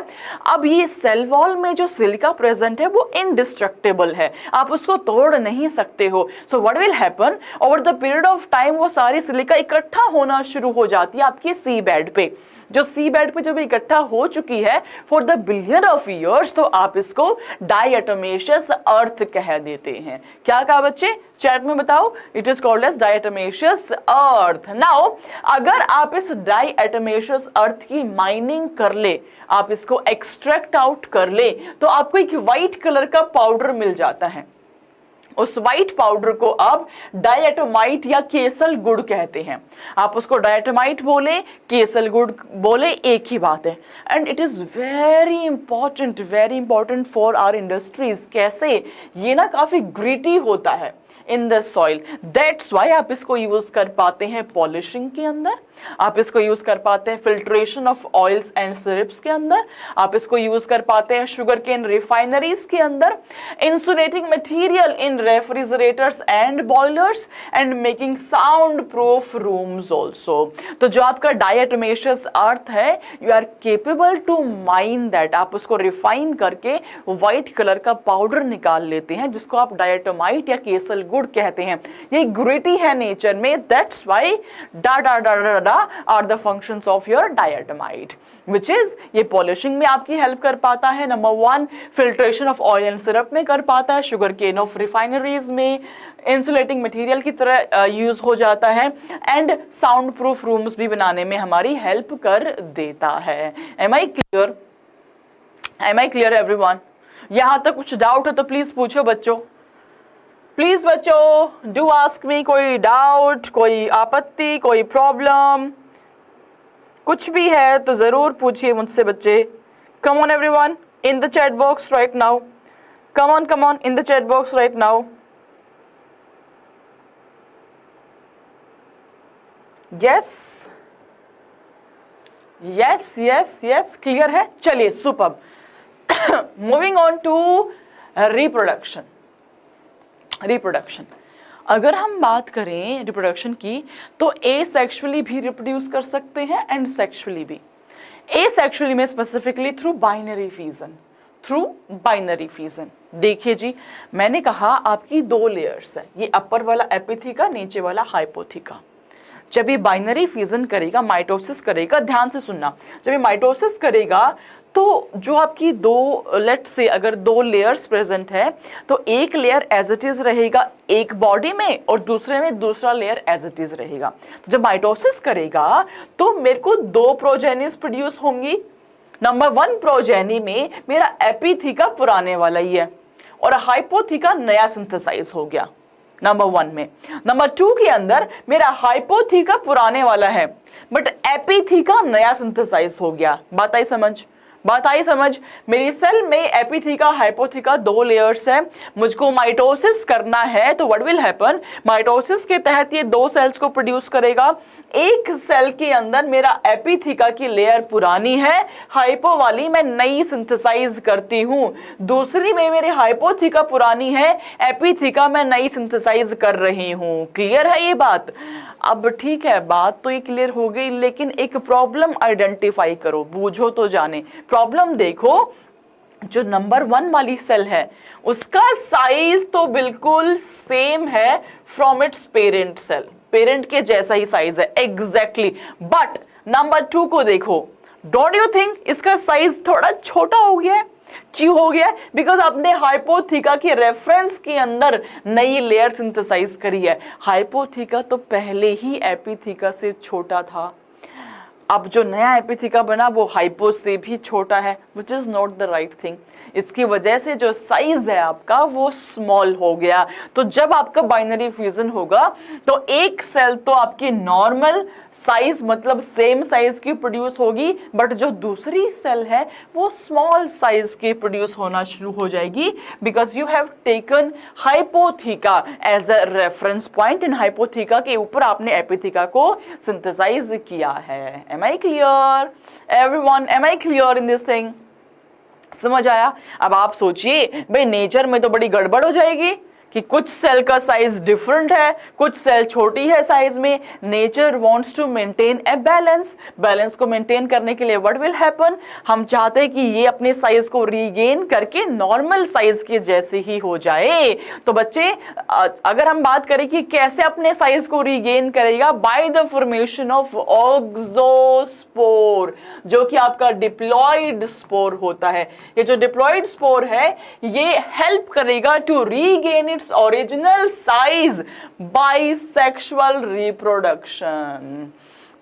अब ये सेल वॉल में जो सिलिका प्रेजेंट है वो इनडिस्ट्रक्टेबल है, आप उसको तोड़ नहीं सकते हो। So what will happen, over the period of time वो सारी सिलिका इकट्ठा होना शुरू हो जाती है आपके सी बेड पे। जो सी बेड पे जब इकट्ठा हो चुकी है for the billion of years, तो आप इसको डायटोमेशियस अर्थ कह देते हैं। क्या कहा बच्चे, चैट में बताओ। It is called as diatomaceous earth. Now अगर आप इस डायटोमेशियस अर्थ की माइनिंग कर ले, आप इसको एक्सट्रैक्ट आउट कर ले, तो आपको एक व्हाइट कलर का पाउडर मिल जाता है। उस व्हाइट पाउडर को अब डायटोमाइट या केसल गुड़ कहते हैं। आप उसको डायटोमाइट बोले, केसल गुड़ बोले, एक ही बात है। And it is very important for our industries. कैसे, ये ना काफी ग्रिटी होता है in the soil, that's why आप इसको यूज कर पाते हैं पॉलिशिंग के अंदर, आप इसको यूज कर पाते हैं filtration of oils and syrups के अंदर, आप इसको यूज कर पाते हैं शुगर केन रिफाइनरीज के अंदर, insulating material in refrigerators and boilers, and making sound proof rooms also. तो जो आपका डायटोमेशियस अर्थ है, you are capable to mine that, आप उसको रिफाइन करके व्हाइट कलर का पाउडर निकाल लेते हैं, जिसको आप डायटोमाइट या केसल गुड़ कहते हैं। ये ग्रिटी है नेचर में, दैट्स वाई डा डा डा डा डा are the functions of your diatomite, which is ये पॉलिशिंग में आपकी हेल्प कर पाता है, number 1 filtration of oil and syrup में कर पाता है, शुगर केन ऑफ रिफाइनरीज में इंसुलेटिंग मटेरियल की तरह यूज हो जाता है, एंड साउंड प्रूफ रूम्स भी बनाने में हमारी हेल्प कर देता है। Am I clear, am I clear everyone? यहां तक कुछ डाउट है तो प्लीज पूछो बच्चों, प्लीज बच्चों डू आस्क मी। कोई डाउट, कोई आपत्ति, कोई प्रॉब्लम, कुछ भी है तो जरूर पूछिए मुझसे बच्चे। Come on everyone in the chat box right now, come on in the chat box right now. Yes yes yes yes, clear है। चलिए superb. Moving on to reproduction. अगर हम बात करें रिप्रोडक्शन की, तो ए सेक्सुअली भी रिप्रोड्यूस कर सकते हैं एंड सेक्सुअली भी। ए सेक्सुअली में स्पेसिफिकली थ्रू बाइनरी फिजन। देखिए जी, मैंने कहा आपकी 2 लेयर्स है, ये अपर वाला एपिथिका, नीचे वाला हाइपोथिका। जब ये बाइनरी फिजन करेगा, माइटोसिस करेगा, ध्यान से सुनना, जब ये माइटोसिस करेगा तो जो आपकी 2 लेट से अगर 2 लेयर्स प्रेजेंट है, तो एक लेयर एज इट इज रहेगा एक बॉडी में और दूसरे में दूसरा लेयर एज इट इज रहेगा। तो जब माइटोसिस करेगा तो मेरे को 2 प्रोजेनिस प्रोड्यूस होंगी। नंबर 1 प्रोजेनी में मेरा एपिथिका पुराने वाला ही है और हाइपोथिका नया सिंथेसाइज हो गया नंबर 1 में। नंबर 2 के अंदर मेरा हाइपोथिका पुराने वाला है बट एपिथिका नया सिंथेसाइज हो गया। बात आई समझ? मेरी सेल में एपिथिका हाइपोथिका 2 लेयर्स है, मुझको माइटोसिस करना है तो व्हाट विल हैपन, माइटोसिस के तहत ये 2 सेल्स को प्रोड्यूस करेगा। एक सेल के अंदर मेरा एपिथिका की लेयर पुरानी है, हाइपो वाली मैं नई सिंथेसाइज करती हूँ, दूसरी में मेरे हाइपोथिका पुरानी है, एपिथिका मैं नई सिंथेसाइज कर रही हूँ। क्लियर है ये बात? अब ठीक है, बात तो ये क्लियर हो गई, लेकिन एक प्रॉब्लम आइडेंटिफाई करो, बूझो तो जाने। प्रॉब्लम देखो, जो नंबर 1 वाली सेल है उसका साइज तो बिल्कुल सेम है from its parent cell, parent के जैसा ही साइज है एग्जैक्टली। बट नंबर 2 को देखो, डोंट यू थिंक इसका साइज थोड़ा छोटा हो गया है? क्यों हो गया? बिकॉज आपने हाइपोथिका के रेफरेंस के अंदर नई लेयर सिंथेसाइज करी है। हाइपोथिका तो पहले ही एपिथिका से छोटा था, अब जो नया एपिथिका बना वो हाइपो से भी छोटा है, विच is not the right thing. इसकी वजह से जो साइज है आपका वो स्मॉल हो गया। तो जब आपका बाइनरी फ्यूजन होगा तो एक सेल तो आपकी नॉर्मल साइज मतलब सेम साइज की प्रोड्यूस होगी, बट जो दूसरी सेल है वो स्मॉल साइज की प्रोड्यूस होना शुरू हो जाएगी, because you have taken hypotheca as a reference point. इन हाइपोथिका के ऊपर आपने एपिथिका को सिंथेसाइज किया है। Am I clear? Everyone, am I clear in this thing? समझ आया? अब आप सोचिए भाई नेचर में तो बड़ी गड़बड़ हो जाएगी कि कुछ सेल का साइज डिफरेंट है, कुछ सेल छोटी है साइज में। Nature wants to maintain a balance. Balance को मेंटेन करने के लिए व्हाट विल हैपन, हम चाहते हैं कि ये अपने साइज को रीगेन करके नॉर्मल साइज के जैसे ही हो जाए। तो बच्चे अगर हम बात करें कि कैसे अपने साइज को रीगेन करेगा, by the formation of auxospore, जो कि आपका डिप्लॉयड स्पोर होता है। ये जो डिप्लॉयड स्पोर है ये हेल्प करेगा to regain its original size by sexual reproduction.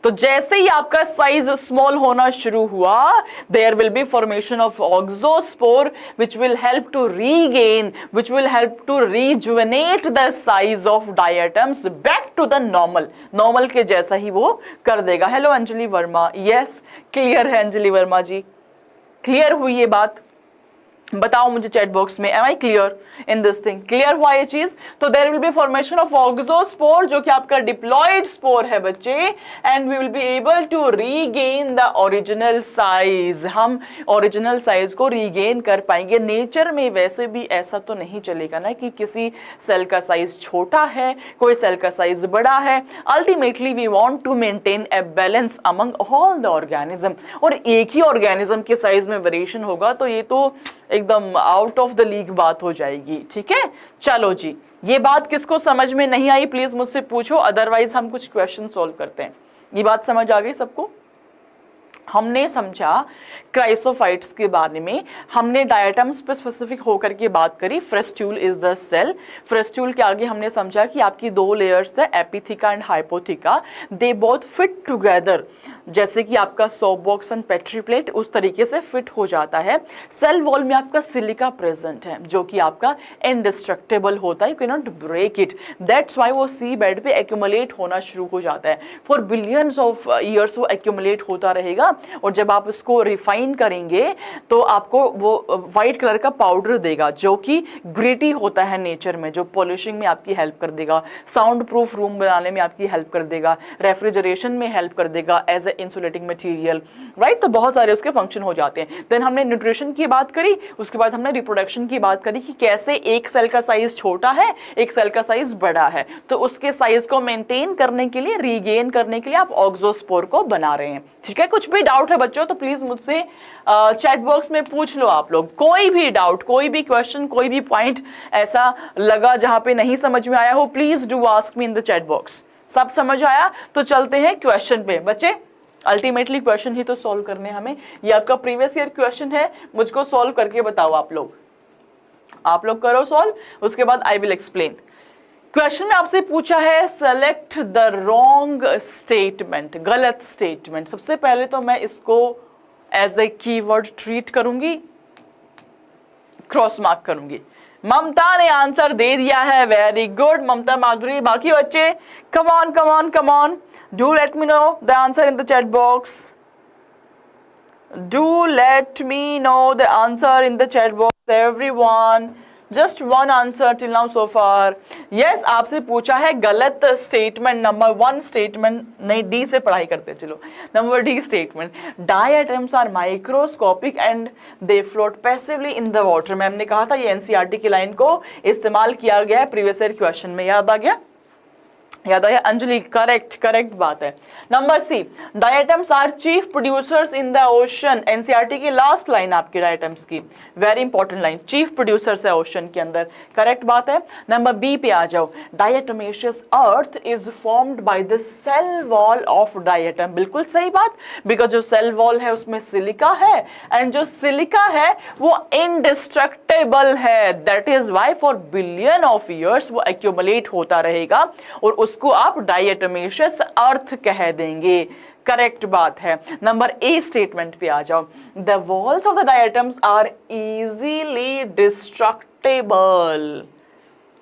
तो जैसे ही आपका साइज स्मॉल होना शुरू हुआ, there will be formation of auxospore which will help to regain, which will help to rejuvenate the size of diatoms back to the normal के जैसा ही वो कर देगा। Hello Anjali Verma, yes clear है अंजलि वर्मा जी, क्लियर हुई ये बात? बताओ मुझे चैट बॉक्स में, am I clear in this thing? Clear हुआ ये चीज? तो there will be formation of auxospore जो कि आपका डिप्लॉयड स्पोर है बच्चे, and we will be able to regain the original size. हम ओरिजिनल साइज को रीगेन कर पाएंगे। नेचर में वैसे भी ऐसा तो नहीं चलेगा ना कि किसी सेल का साइज छोटा है, कोई सेल का साइज बड़ा है। Ultimately we want to maintain a balance among all the organism. और एक ही ऑर्गेनिज्म के साइज में वेरिएशन होगा तो ये तो एकदम आउट ऑफ द लीग बात हो जाएगी। ठीक है, चलो जी, ये बात किसको समझ में नहीं आई प्लीज मुझसे पूछो, अदरवाइज हम कुछ क्वेश्चन सॉल्व करते हैं। ये बात समझ आ गई सबको? हमने समझा क्राइसोफाइट्स के बारे में, हमने डायटम्स पे स्पेसिफिक होकर के बात करी। Frustule is the cell. Frustule के आगे हमने समझा कि आपकी दो लेयर्स है, epitheca and hypotheca, they both fit together. जैसे कि आपका soap box and petri plate उस तरीके से फिट हो जाता है। सेल वॉल में आपका सिलिका प्रेजेंट है जो कि आपका इनडिस्ट्रक्टेबल होता है, you can not break it. That's why वो सी बेड पे एक्यूमुलेट होना शुरू हो जाता है। फॉर बिलियंस ऑफ ईयर्स वो एक्यूमुलेट होता रहेगा, और जब आप इसको रिफाइन करेंगे तो आपको वो वाइट कलर का पाउडर देगा जो कि ग्रेटी होता है नेचर में, जो पॉलिशिंग में आपकी हेल्प कर देगा, साउंड प्रूफ रूम बनाने में आपकी हेल्प कर देगा, रेफ्रिजरेशन में हेल्प कर देगा as a insulating material, right. तो बहुत सारे उसके फंक्शन हो जाते हैं। देन हमने न्यूट्रिशन की बात करी, उसके बाद हमने रिप्रोडक्शन की बात करी कि कैसे एक सेल का साइज छोटा है, एक सेल का साइज बड़ा है, तो उसके साइज को मेंटेन करने के लिए, रीगेन करने के लिए आप ऑक्सोस्पोर को बना रहे हैं। ठीक है, कुछ भी डाउट है बच्चों तो प्लीज मुझसे चैट बॉक्स में पूछ लो आप लोग। कोई भी डाउट, कोई भी क्वेश्चन, कोई भी पॉइंट ऐसा लगा जहां पे नहीं समझ में आया हो, please do ask me in the chat box. सब समझ आया? तो चलते हैं क्वेश्चन पे बच्चे। अल्टीमेटली क्वेश्चन ही तो सॉल्व करने हमें। ये आपका प्रीवियस ईयर क्वेश्चन है, मुझको सॉल्व करके बताओ आप लोग करो सॉल्व, उसके बाद आई विल एक्सप्लेन। क्वेश्चन में आपसे पूछा है सेलेक्ट द रॉन्ग स्टेटमेंट, गलत स्टेटमेंट। सबसे पहले तो मैं इसको एज ए कीवर्ड ट्रीट करूंगी, क्रॉस मार्क करूंगी। ममता ने आंसर दे दिया है, वेरी गुड ममता माधुरी। बाकी बच्चे come on come on come on, do let me know the answer in the chat box. Do let me know the answer in the chat box everyone. Just one answer till now so far. Yes, आपसे पूछा है गलत statement. Number 1 statement नहीं, D से पढ़ाई करते चलो। Number D statement, diatoms are microscopic and they float passively in the water. Ma'am ने कहा था ये एनसीईआरटी की लाइन को इस्तेमाल किया गया है प्रीवियस ईयर क्वेश्चन में, याद आ गया? याद आया अंजलि? करेक्ट बात है। Number C, diatoms are chief producers in the ocean. NCERT की लास्ट लाइन आपकी डायटम्स की, very important line, chief producers है ओशन के अंदर, करेक्ट बात है। नंबर बी पे आ जाओ, diatomaceous earth is formed by the cell wall of diatom. बिल्कुल सही बात, बिकॉज जो सेल वॉल है उसमें सिलिका है, एंड जो सिलिका है वो इनडिस्ट्रक्टेबल है, that is why for billion of years वो एक्यूमुलेट होता रहेगा और उसको आप डायटोमेशियस अर्थ कह देंगे। करेक्ट बात है। नंबर ए स्टेटमेंट पे आ जाओ, the walls of the diatoms are easily destructible.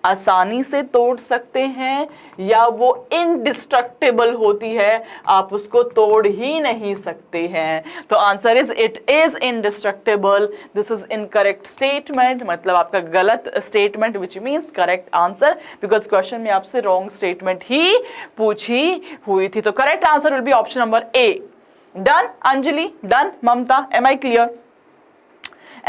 आसानी से तोड़ सकते हैं या वो इनडिस्ट्रक्टेबल होती है, आप उसको तोड़ ही नहीं सकते हैं। तो answer is it is indestructible. This is incorrect statement, मतलब आपका गलत statement, which means correct answer, because question में आपसे रॉन्ग स्टेटमेंट ही पूछी हुई थी। तो correct answer will be option number A. Done Anjali, done Mamta, am I clear?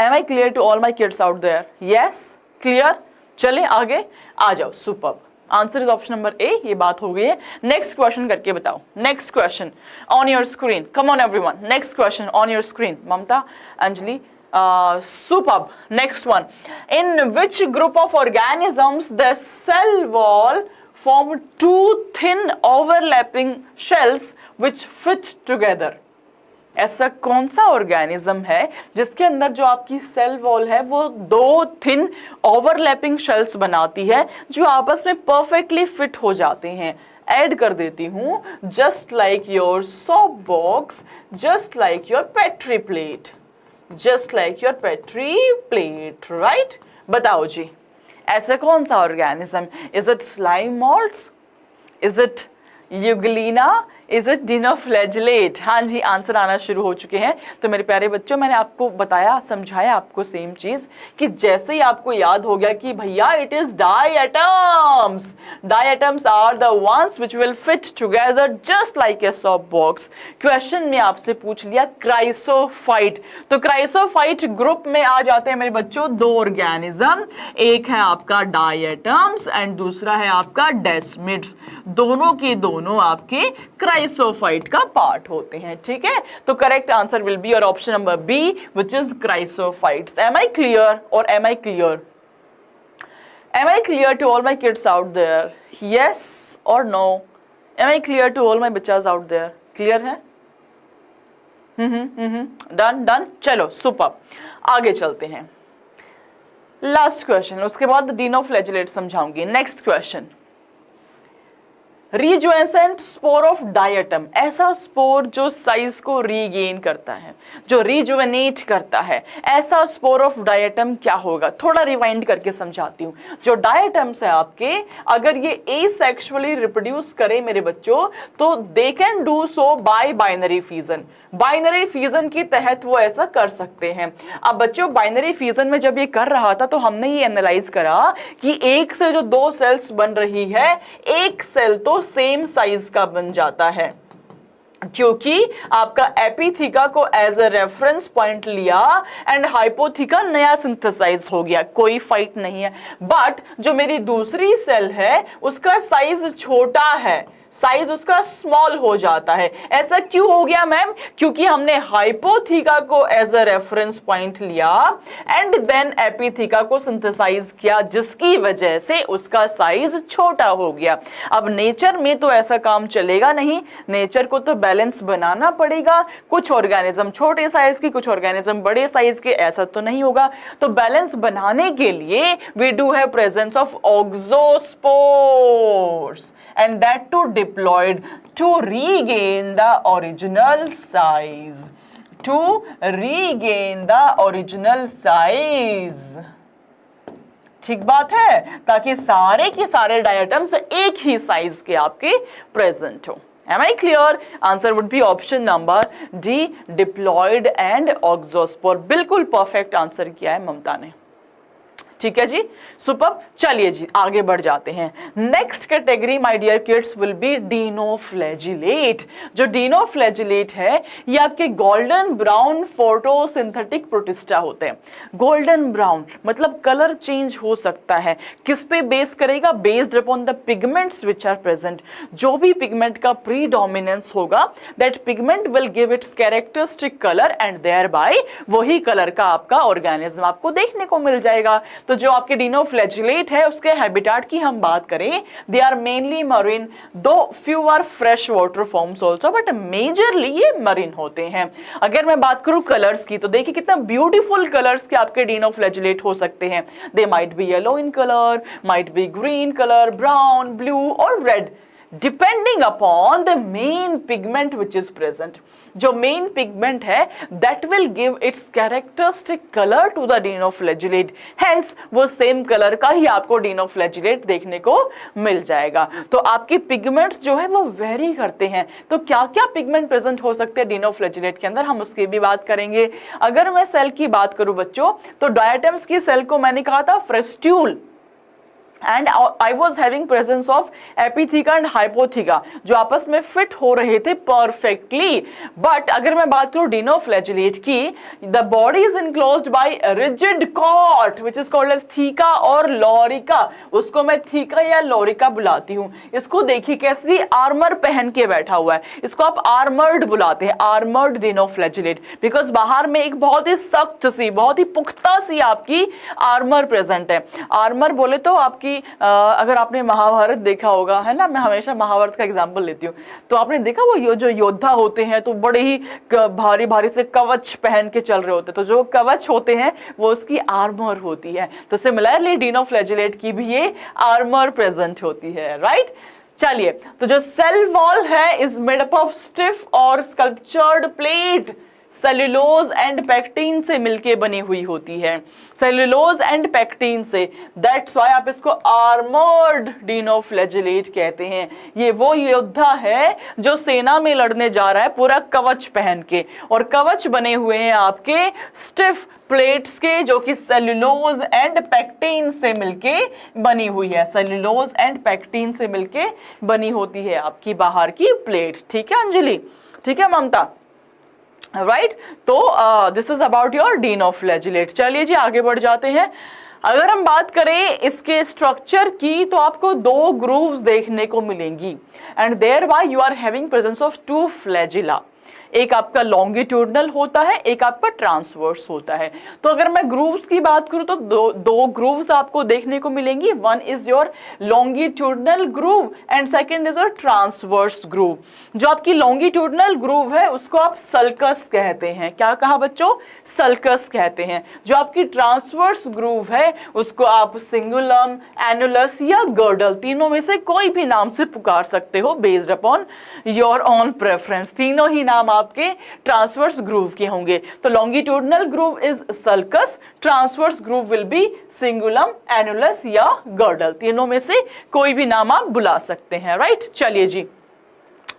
Am I clear to all my kids out there? Yes, clear. चले आगे आ जाओ। Superb. Answer is option number A. ये बात हो गई है। नेक्स्ट क्वेश्चन करके बताओ। Next question on your screen, come on everyone, next question on your screen. Mamta, Anjali, superb. Next one. In which group of organisms the cell wall form two thin overlapping shells which fit together? ऐसा कौन सा organism है जिसके अंदर जो आपकी cell wall है वो दो थिन ओवरलैपिंग शेल्स बनाती है जो आपस में परफेक्टली फिट हो जाते हैं? ऐड कर देती हूं, just like your soap box, just like your petri plate, just like your petri plate, right? बताओ जी, ऐसा कौन सा organism? Is it slime molds? Is it euglena? Is it dinoflagellate? हाँ जी, आंसर आना शुरू हो चुके हैं। तो मेरे प्यारे बच्चों, मैंने आपको बताया, समझाया आपको सेम चीज कि जैसे ही आपको याद हो गया कि भैया it is diatoms, diatoms are the ones which will fit together just like a soap box. Question में आपसे पूछ लिया क्राइसोफाइट, तो क्राइसोफाइट ग्रुप में आ जाते हैं मेरे बच्चों दो ऑर्गेनिज्म, एक है आपका डायटम्स एंड दूसरा है आपका डेस्मिड्स। दोनों के दोनों आपके क्राइसोफाइट का पार्ट होते हैं, ठीक है? तो correct answer will be your option number B, which is chrysophytes. Am I clear or am I clear? Am I clear to all my kids out there? Yes or no? Am I clear to all my बच्चास out there? Clear है? Done done. चलो super, आगे चलते हैं। Last question, उसके बाद dinoflagellate समझाऊंगी। Next question, rejuvenescent spore of diatom, ऐसा स्पोर जो साइज को रीगेन करता है, जो रीजुवेनेट करता है, ऐसा स्पोर ऑफ डायटम क्या होगा? थोड़ा रिवाइंड करके समझाती हूँ। जो डायटम्स है आपके, अगर ये एसेक्सुअली रिप्रोड्यूस करे मेरे बच्चों, तो they can do so bye binary fission. Binary fission के तहत वो ऐसा कर सकते हैं। अब बच्चों, बाइनरी फिजन में जब ये कर रहा था तो हमने ये एनालाइज करा कि एक से जो दो सेल्स बन रही है, एक सेल तो सेम साइज का बन जाता है, क्योंकि आपका एपिथीका को एज अ रेफरेंस पॉइंट लिया एंड हाइपोथीका नया सिंथेसाइज हो गया, कोई फाइट नहीं है। बट जो मेरी दूसरी सेल है उसका साइज छोटा है, साइज उसका स्मॉल हो जाता है। ऐसा क्यों हो गया मैम? क्योंकि हमने हाइपोथीका को एज अ रेफरेंस पॉइंट लिया एंड देन एपिथीका को सिंथेसाइज किया, जिसकी वजह से उसका साइज छोटा हो गया। अब नेचर में तो ऐसा काम चलेगा नहीं, नेचर को तो बैलेंस बनाना पड़ेगा। कुछ ऑर्गेनिज्म छोटे साइज की, कुछ ऑर्गेनिज्म बड़े साइज के, ऐसा तो नहीं होगा। तो बैलेंस बनाने के लिए we do have presence of auxospores and that too deployed to regain the original size, to regain the original size। ठीक बात है, ताकि सारे के सारे डायटम्स एक ही साइज के आपके प्रेजेंट हो। Am I clear? Answer would be option number D, diploid and oxospore। बिल्कुल परफेक्ट आंसर किया है ममता ने। ठीक है जी, सुपर। चलिए जी, आगे बढ़ जाते हैं। Next category my dear kids will be dinoflagellate. जो डिनोफ्लैजिलेट है, ये आपके गोल्डन ब्राउन फोटोसिंथेटिक प्रोटिस्टा होते हैं। गोल्डन ब्राउन मतलब कलर चेंज हो सकता है। किस पे बेस करेगा? Based upon the pigments which are present. जो भी पिगमेंट का प्रीडोमिनेंस होगा, that pigment will give its characteristic colour and thereby वही कलर का आपका ऑर्गेनिज्म आपको देखने को मिल जाएगा। तो जो आपके डिनोफ्लैजिलेट है, उसके हैबिटेट की हम बात करें, they are mainly marine, though few are fresh water forms also, but majorly ये मरीन होते हैं। अगर मैं बात करूं कलर्स की, तो देखिए कितना ब्यूटीफुल कलर्स के आपके डिनोफ्लैजिलेट हो सकते हैं। They might be yellow in colour, might be green colour, brown, blue और red, depending upon the main pigment which is present. जो मेन पिगमेंट है, that will give its characteristic colour to the dinoflagellate, hence वो same colour का ही आपको डिनोफ्लैजिलेट देखने को मिल जाएगा। तो आपके पिगमेंट्स जो है वो वेरी करते हैं। तो क्या क्या पिगमेंट प्रेजेंट हो सकते हैं डिनोफ्लैजिलेट के अंदर, हम उसकी भी बात करेंगे। अगर मैं सेल की बात करूं बच्चों, तो डायटम्स की सेल को मैंने कहा था frustule, and I was having presence of epitheca and hypotheca, जो आपस में फिट हो रहे थे परफेक्टली। बट अगर मैं बात करूं डिनोफ्लैजिलेट की, the body is enclosed by rigid cord which is called as theca और लॉरिका। उसको मैं थीका या लॉरिका बुलाती हूं। इसको देखिए कैसी आर्मर पहन के बैठा हुआ है, इसको आप आर्मर्ड बुलाते हैं, आर्मर्ड डिनोफ्लैजिलेट, बिकॉज बाहर में एक बहुत ही सख्त सी, बहुत ही पुख्ता सी आपकी आर्मर प्रेजेंट है। आर्मर बोले तो आपकी अगर आपने महाभारत देखा होगा, है ना, मैं हमेशा महाभारत का एग्जांपल लेती हूँ, तो आपने देखा वो जो योद्धा होते हैं तो बड़े ही भारी भारी से कवच पहन के चल रहे होते हैं, तो जो कवच होते हैं वो उसकी आर्मर होती है। तो सिमिलरली डिनोफ्लैजिलेट की भी ये आर्मर प्रेजेंट होती है, राइट। चलिए, तो जो सेल वॉल है is made up of stiff और sculptured plate, cellulose and pectin से मिलके बनी हुई होती है, सेल्यूलोज एंड पेक्टिन से। दैट्स व्हाई आप इसको आर्मर्ड डिनोफ्लैजिलेट कहते हैं। ये वो योद्धा है जो सेना में लड़ने जा रहा है पूरा कवच पहन के, और कवच बने हुए हैं आपके स्टिफ प्लेट्स के, जो कि सेल्यूलोज एंड पेक्टिन से मिलके बनी हुई है, सेल्यूलोज एंड पेक्टिन से मिलके बनी होती है आपकी बाहर की प्लेट। ठीक है अंजलि, ठीक है ममता, राइट। तो दिस इज अबाउट योर डिनोफ्लैजिलेट। चलिए जी आगे बढ़ जाते हैं। अगर हम बात करें इसके स्ट्रक्चर की, तो आपको दो ग्रूव्स देखने को मिलेंगी, and thereby you are having presence of two flagella. एक आपका लॉन्गिट्यूडनल होता है, एक आपका ट्रांसवर्स होता है। तो अगर मैं ग्रूव्स की बात करूं तो दो ग्रूव्स आपको देखने को मिलेंगी। One is your longitudinal groove and second is your transverse groove. जो आपकी लॉन्गिट्यूडनल ग्रूव है उसको आप सल्कस कहते हैं। क्या कहा बच्चों? सल्कस कहते हैं। जो आपकी ट्रांसवर्स ग्रूव है उसको आप सिंगुलम, एनुलस या गर्डल, तीनों में से कोई भी नाम से पुकार सकते हो, based upon your own preference. तीनों ही नाम आपके ट्रांसवर्स ग्रूव के होंगे। तो longitudinal groove is sulcus, transverse groove will be cingulum, annulus या गर्डल। तीनों में से कोई भी नाम आप बुला सकते हैं, राइट। चलिए जी,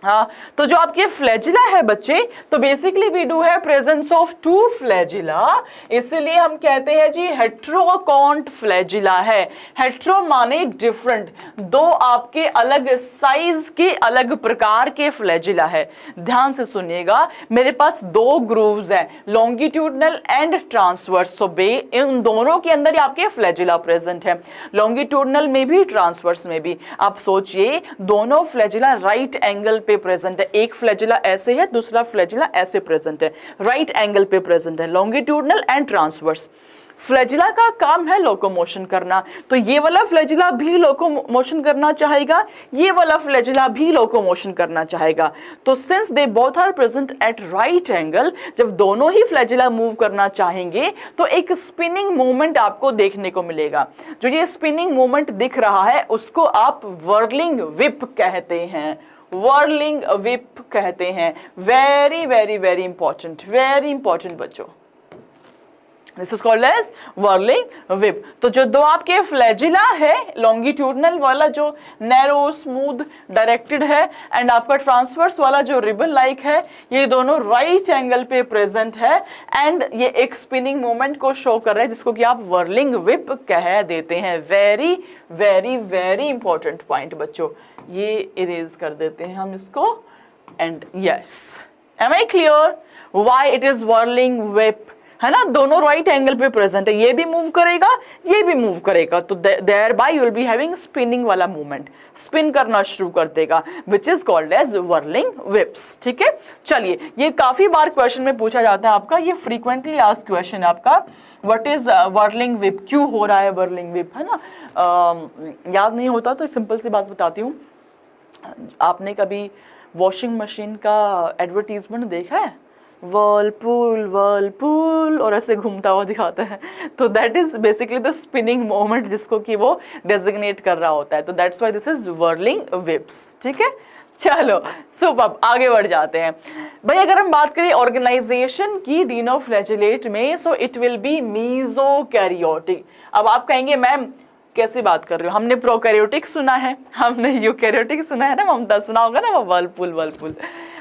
हाँ, तो जो आपके फ्लैजिला है बच्चे, तो बेसिकली वी डू है प्रेजेंस ऑफ टू फ्लैजिला, इसलिए हम कहते हैं जी हेट्रोकॉन्ट फ्लैजिला है। हेट्रो माने डिफरेंट, दो आपके अलग साइज के अलग प्रकार के फ्लैजिला है। ध्यान से सुनिएगा, मेरे पास दो ग्रूव्स हैं, लॉन्गिट्यूडनल एंड ट्रांसवर्स। सो इन दोनों के अंदर ही आपके फ्लैजिला प्रेजेंट है, लॉन्गिट्यूडनल में भी, ट्रांसवर्स में भी। आप सोचिए, दोनों फ्लैजिला राइट एंगल पे प्रेजेंट है। एक फ्लैजिला ऐसे है, दूसरा फ्लैजिला ऐसे प्रेजेंट है, राइट एंगल पे प्रेजेंट है, लॉन्गिट्यूडनल एंड ट्रांसवर्स। फ्लैजिला का काम है लोकोमोशन करना, तो ये वाला फ्लैजिला भी लोकोमोशन करना चाहेगा, ये वाला फ्लैजिला भी लोकोमोशन करना चाहेगा। तो since they both are present at right angle, जब दोनों ही फ्लैजिला मूव करना चाहेंगे तो एक स्पिनिंग मूवमेंट आपको देखने को मिलेगा। जो ये स्पिनिंग मूवमेंट दिख रहा है उसको आप व्हर्लिंग व्हिप कहते हैं, व्हर्लिंग व्हिप कहते हैं। Very very very important, very important बच्चों, this is called as whirling whip. तो जो दो आपके फ्लैजिला है, लॉन्गिट्यूडनल वाला जो नैरो स्मूथ डायरेक्टेड है, एंड आपका ट्रांसवर्स वाला जो रिबन लाइक है, ये दोनों राइट एंगल पे प्रेजेंट है, एंड ये एक स्पिनिंग मूवमेंट को शो कर रहा है, जिसको कि आप व्हर्लिंग व्हिप कह देते हैं। Very very very important point बच्चों, ये इरेज कर देते हैं हम इसको, and yes, am I clear why it is whirling whip, है ना। दोनों राइट एंगल पे प्रेजेंट है, ये भी मूव करेगा, ये भी मूव करेगा, तो thereby you will be having spinning वाला मूवमेंट, स्पिन करना शुरू कर देगा, which is called as whirling whips. ठीक है, चलिए, ये काफी बार क्वेश्चन में पूछा जाता है आपका, ये फ्रीक्वेंटली आस्क्ड क्वेश्चन है आपका, व्हाट इज व्हर्लिंग व्हिप, क्यों हो रहा है व्हर्लिंग व्हिप, है ना। याद नहीं होता तो सिंपल सी बात बताती हूँ। आपने कभी वॉशिंग मशीन का एडवर्टीजमेंट देखा है? वर्लपूल वर्लपूल और ऐसे घूमता हुआ दिखाता है, तो that is basically the spinning moment जिसको कि वो डेजिग्नेट कर रहा होता है। तो that's why this is whirling whips. ठीक है, चलो सुपर, आगे बढ़ जाते हैं भाई। अगर हम बात करें ऑर्गेनाइजेशन की डिनोफ्लैजिलेट में, सो इट विल बी मीजोकैरियोटिक। अब आप कहेंगे मैम कैसे बात कर रहे हो, हमने प्रोकैरियोटिक सुना है, हमने यूकैरियोटिक सुना है ना ममता, सुना होगा ना वो वर्लपूल वर्लपूल।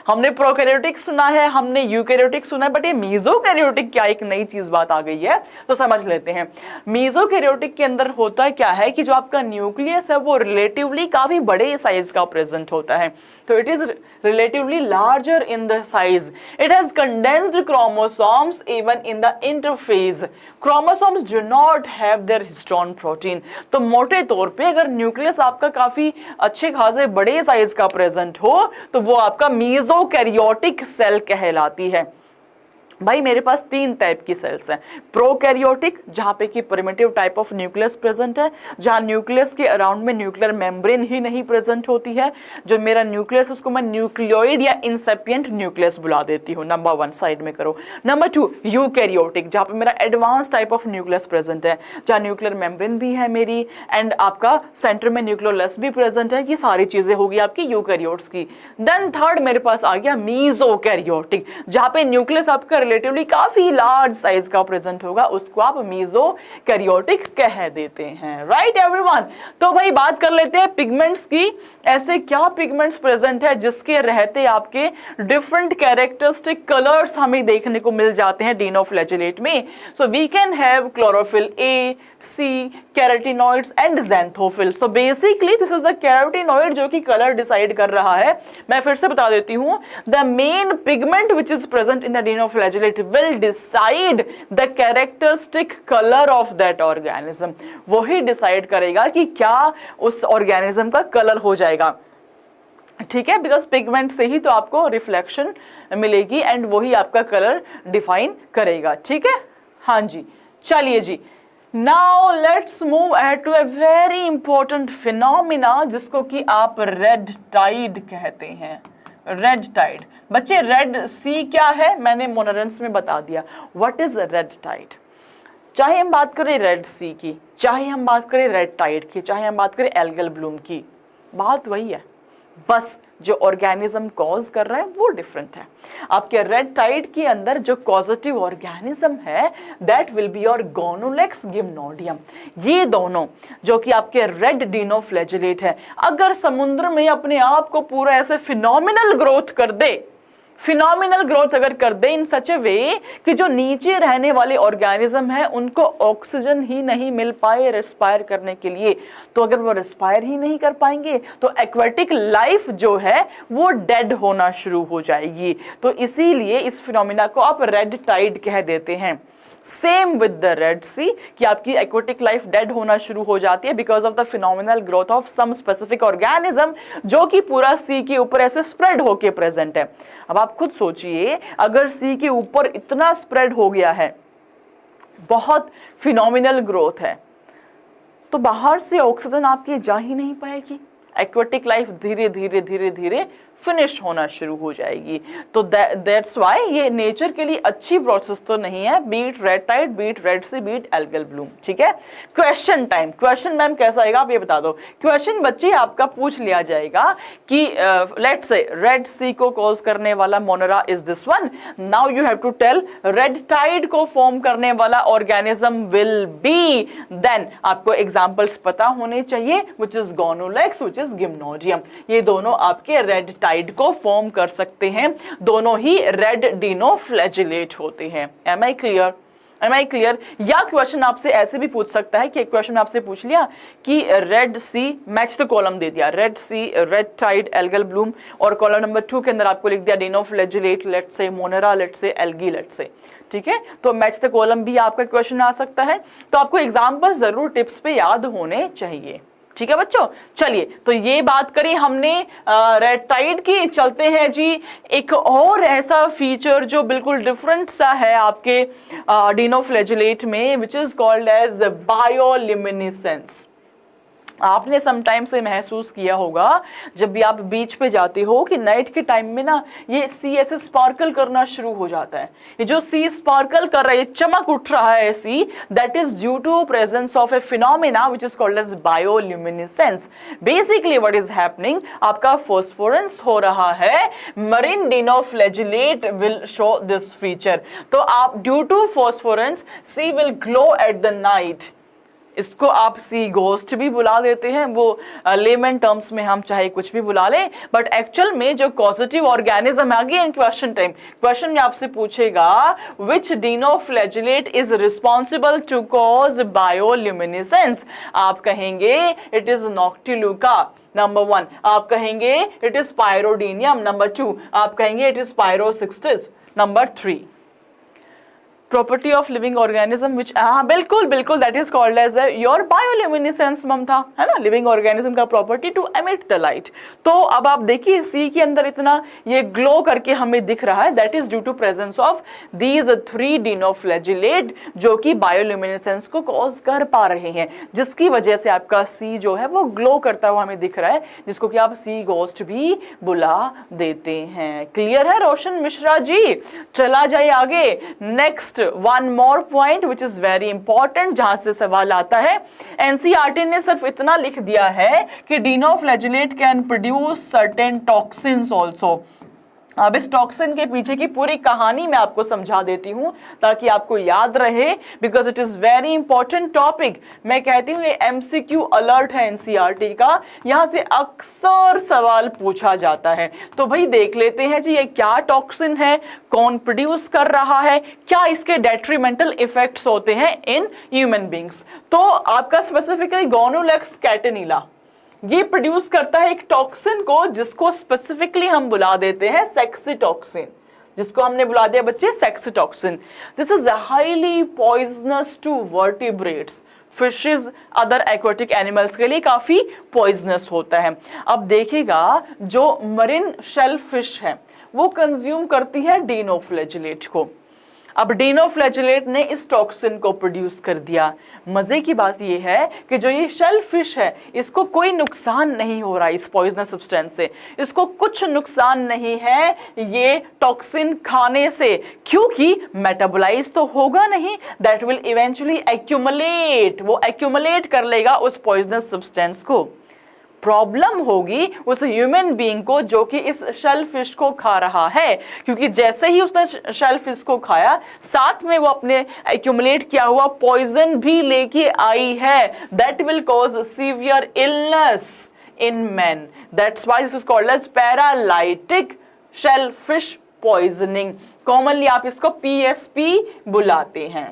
हमने प्रोकैरियोटिक सुना है, हमने यूकैरियोटिक सुना है, बट ये मीजोकैरियोटिक क्या एक नई चीज बात आ गई है, तो समझ लेते हैं। मीजोकैरियोटिक के अंदर होता क्या है कि जो आपका न्यूक्लियस है वो रिलेटिवली काफी बड़े साइज का प्रेजेंट होता है, तो it is relatively larger in the size. It has condensed chromosomes even in the interphase. Chromosomes do not have their histone protein. तो मोटे तौर पे अगर न्यूक्लियस आपका काफी अच्छे खासे बड़े साइज का प्रेजेंट हो तो वो आपका मीजोकैरियोटिक सेल कहलाती है। भाई मेरे पास 3 टाइप की सेल्स हैं, प्रोकैरियोटिक जहां पे कि primitive type of nucleus present है, जहां न्यूक्लियस के अराउंड में न्यूक्लियर मेम्ब्रेन ही नहीं प्रेजेंट होती है, जो मेरा न्यूक्लियस उसको मैं न्यूक्लियोइड या इंसेपिएंट न्यूक्लियस बुला देती हूँ, नंबर 1 साइड में करो। नंबर 2 यूकैरियोटिक, जहां पे मेरा advance type of nucleus present है, जहां न्यूक्लियर मेम्ब्रेन भी है मेरी एंड आपका सेंटर में न्यूक्लियोलस भी प्रेजेंट है, ये सारी चीजें होगी आपकी यूकैरियोट्स की। देन थर्ड मेरे पास आ गया मीजोकैरियोटिक, जहां पे न्यूक्लियस आपका रिलेटिवली काफी लार्ज साइज का प्रेजेंट होगा, उसको आप मीजोकैरियोटिक कह देते हैं। राइट एवरीवन, तो भाई बात कर लेते हैं पिगमेंट्स की। ऐसे क्या पिगमेंट्स प्रेजेंट है जिसके रहते आपके डिफरेंट कैरेक्टरिस्टिक कलर्स हमें देखने को मिल जाते हैं डिनोफ्लैजेलेट में। So we can have chlorophyll A, C, carotenoids and xanthophylls. तो basically this is the carotenoid जो कि कलर डिसाइड कर रहा है। मैं फिर से बता देती हूं, the main pigment which is present in the dinoflagellate will decide the characteristic color of that organism। वही डिसाइड करेगा कि क्या उस ऑर्गेनिज्म का कलर हो जाएगा, ठीक है, बिकॉज पिगमेंट से ही तो आपको रिफ्लेक्शन मिलेगी एंड वही आपका कलर डिफाइन करेगा, ठीक है। हाँ जी, चलिए जी, now let's move ahead to a very important phenomena जिसको कि आप रेड टाइड कहते हैं। रेड टाइड बच्चे, रेड सी क्या है मैंने मोनोरेंस में बता दिया। What is red tide? चाहे हम बात करें रेड सी की, चाहे हम बात करें रेड टाइड की, चाहे हम बात करें एल्गल ब्लूम की, बात वही है, बस जो ऑर्गेनिज्म कॉज कर रहा है वो डिफरेंट है। आपके रेड टाइड के अंदर जो कॉजेटिव ऑर्गेनिज्म है दैट विल बी योर गोनोलेक्स गिम्नोडियम। ये दोनों जो कि आपके रेड डिनोफ्लैजेलेट है, अगर समुद्र में अपने आप को पूरा ऐसे फिनोमिनल ग्रोथ कर दे, फिनोमिनल ग्रोथ अगर कर दे इन सच ए वे कि जो नीचे रहने वाले ऑर्गेनिज्म है उनको ऑक्सीजन ही नहीं मिल पाए रेस्पायर करने के लिए, तो अगर वो रेस्पायर ही नहीं कर पाएंगे तो एक्वेटिक लाइफ जो है वो डेड होना शुरू हो जाएगी। तो इसीलिए इस फिनोमिना को आप रेड टाइड कह देते हैं। सेम विद द रेड सी कि आपकी एक्वेटिक लाइफ डेड होना शुरू हो जाती है because of the phenomenal growth of some specific organism जो कि पूरा सी के ऊपर ऐसे स्प्रेड होके प्रेजेंट है। अब आप खुद सोचिए, अगर सी के ऊपर इतना स्प्रेड हो गया है, बहुत फिनोमिनल ग्रोथ है, तो बाहर से ऑक्सीजन आपकी जा ही नहीं पाएगी, एक्वेटिक लाइफ धीरे धीरे धीरे धीरे फिनिश होना शुरू हो जाएगी। तो दैट्स व्हाई ये नेचर के लिए अच्छी प्रोसेस तो नहीं है, be it red tide, be it red sea, be it algal bloom, ठीक है। क्वेश्चन टाइम, क्वेश्चन मैम कैसा आएगा आप ये बता दो। क्वेश्चन बच्चे आपका पूछ लिया जाएगा कि लेट्स से रेड सी को कॉज करने वाला monera is this one, now you have to tell red tide को फॉर्म करने वाला ऑर्गेनिज्म विल बी, देन आपको एग्जांपल्स पता होने चाहिए विच इज गोनोलेक्स, विच इज गिम्नोडियम। ये दोनों आपके रेड टाइड को फॉर्म कर सकते हैं, दोनों ही रेड डिनोफ्लैजेलेट होते हैं। Am I clear? Am I clear? या क्वेश्चन आपसे ऐसे भी पूछ सकता है कि क्वेश्चन आपसे पूछ लिया कि red sea, match the column दे दिया, red sea, red tide, algal bloom, और कॉलम नंबर 2 के अंदर आपको लिख दिया dinoflagellate, let's say monera, let's say algae, let's say, ठीक है। तो मैच द कॉलम भी आपका क्वेश्चन आ सकता है। तो आपको एग्जाम्पल जरूर टिप्स पे याद होने चाहिए, ठीक है बच्चों। चलिए, तो ये बात करी हमने रेड टाइड की। चलते हैं जी एक और ऐसा फीचर जो बिल्कुल डिफरेंट सा है आपके डिनोफ्लैजेलेट में, which is called as bioluminescence. आपने समटाइम से महसूस किया होगा जब भी आप बीच पे जाते हो कि नाइट के टाइम में ना ये सी ऐसे स्पार्कल करना शुरू हो जाता है। ये जो सी स्पार्कल कर रहा है, ये चमक उठ रहा है sea, that is due to presence of a phenomena which is called as bioluminescence. Basically what is happening, आपका फोस्फोरेंस हो रहा है, marine dinoflagellate will show this feature. तो आप due to phosphorescence sea will glow at the night, इसको आप सी ghost भी बुला देते हैं, वो लेमन टर्म्स में हम चाहे कुछ भी बुला लें, बट एक्चुअल में जो कॉजेटिव ऑर्गेनिज्म आ गया इन क्वेश्चन टाइम, क्वेश्चन में आपसे पूछेगा which dinoflagellate is responsible to cause bioluminescence, आप कहेंगे इट इज नॉक्टिलुका, नंबर 1 आप कहेंगे इट इज पायरोडीनियम, नंबर 2 आप कहेंगे it is pyrocystis, number 3 property of living organism which, हाँ बिल्कुल बिल्कुल, that is called as your bioluminescence Mamta, है ना, लिविंग ऑर्गेनिज्म का property to emit the light. तो अब आप देखिए सी के अंदर इतना ये ग्लो करके हमें दिख रहा है, that is due to presence of these 3 dinoflagellate जो कि बायोल्यूमिनेसेंस को कॉज कर पा रहे हैं, जिसकी वजह से आपका सी जो है वो ग्लो करता हुआ हमें दिख रहा है, जिसको कि आप सी घोस्ट भी बुला देते हैं। क्लियर है रोशन मिश्रा जी? चला जाए आगे, next one more point which is very important, जहां से सवाल आता है, एनसीईआरटी ने सिर्फ इतना लिख दिया है कि dinoflagellate can produce certain toxins also. अब इस टॉक्सिन के पीछे की पूरी कहानी मैं आपको समझा देती हूं ताकि आपको याद रहे, because it is very important topic. मैं कहती हूं ये एमसीक्यू अलर्ट है एनसीईआरटी का, यहां से अक्सर सवाल पूछा जाता है। तो भाई देख लेते हैं जी ये क्या टॉक्सिन है, कौन प्रोड्यूस कर रहा है, क्या इसके डेट्रीमेंटल इफेक्ट्स होते हैं इन ह्यूमन बींग्स। तो आपका स्पेसिफिकली गोनोलेक्स कैटेनिला ये प्रोड्यूस करता है एक टॉक्सिन को जिसको स्पेसिफिकली हम बुला देते हैं सेक्सीटॉक्सिन, जिसको हमने बुला दिया बच्चे saxitoxin. This is highly poisonous to vertebrates, fishes, other aquatic animals के लिए काफी पॉइजनस होता है। अब देखिएगा जो मरीन शेल फिश है वो कंज्यूम करती है डिनोफ्लैजिलेट को। अब डिनोफ्लैजिलेट ने इस टॉक्सिन को प्रोड्यूस कर दिया। मजे की बात यह है कि जो ये शेल फिश है इसको कोई नुकसान नहीं हो रहा इस पॉइजनस सब्सटेंस से, इसको कुछ नुकसान नहीं है ये टॉक्सिन खाने से, क्योंकि मेटाबोलाइज तो होगा नहीं, दैट विल इवेंचुअली एक्यूमुलेट, वो एक्यूमुलेट कर लेगा उस पॉइजनस सब्सटेंस को। प्रॉब्लम होगी उस ह्यूमन बीइंग को जो कि इस शेल फिश को खा रहा है, क्योंकि जैसे ही उसने शेल फिश को खाया साथ में वो अपने एक्यूमुलेट किया हुआ पॉइजन भी लेके आई है, that will cause severe illness in man, that's why this is called as paralytic shell fish poisoning. Commonly आप इसको पीएसपी बुलाते हैं।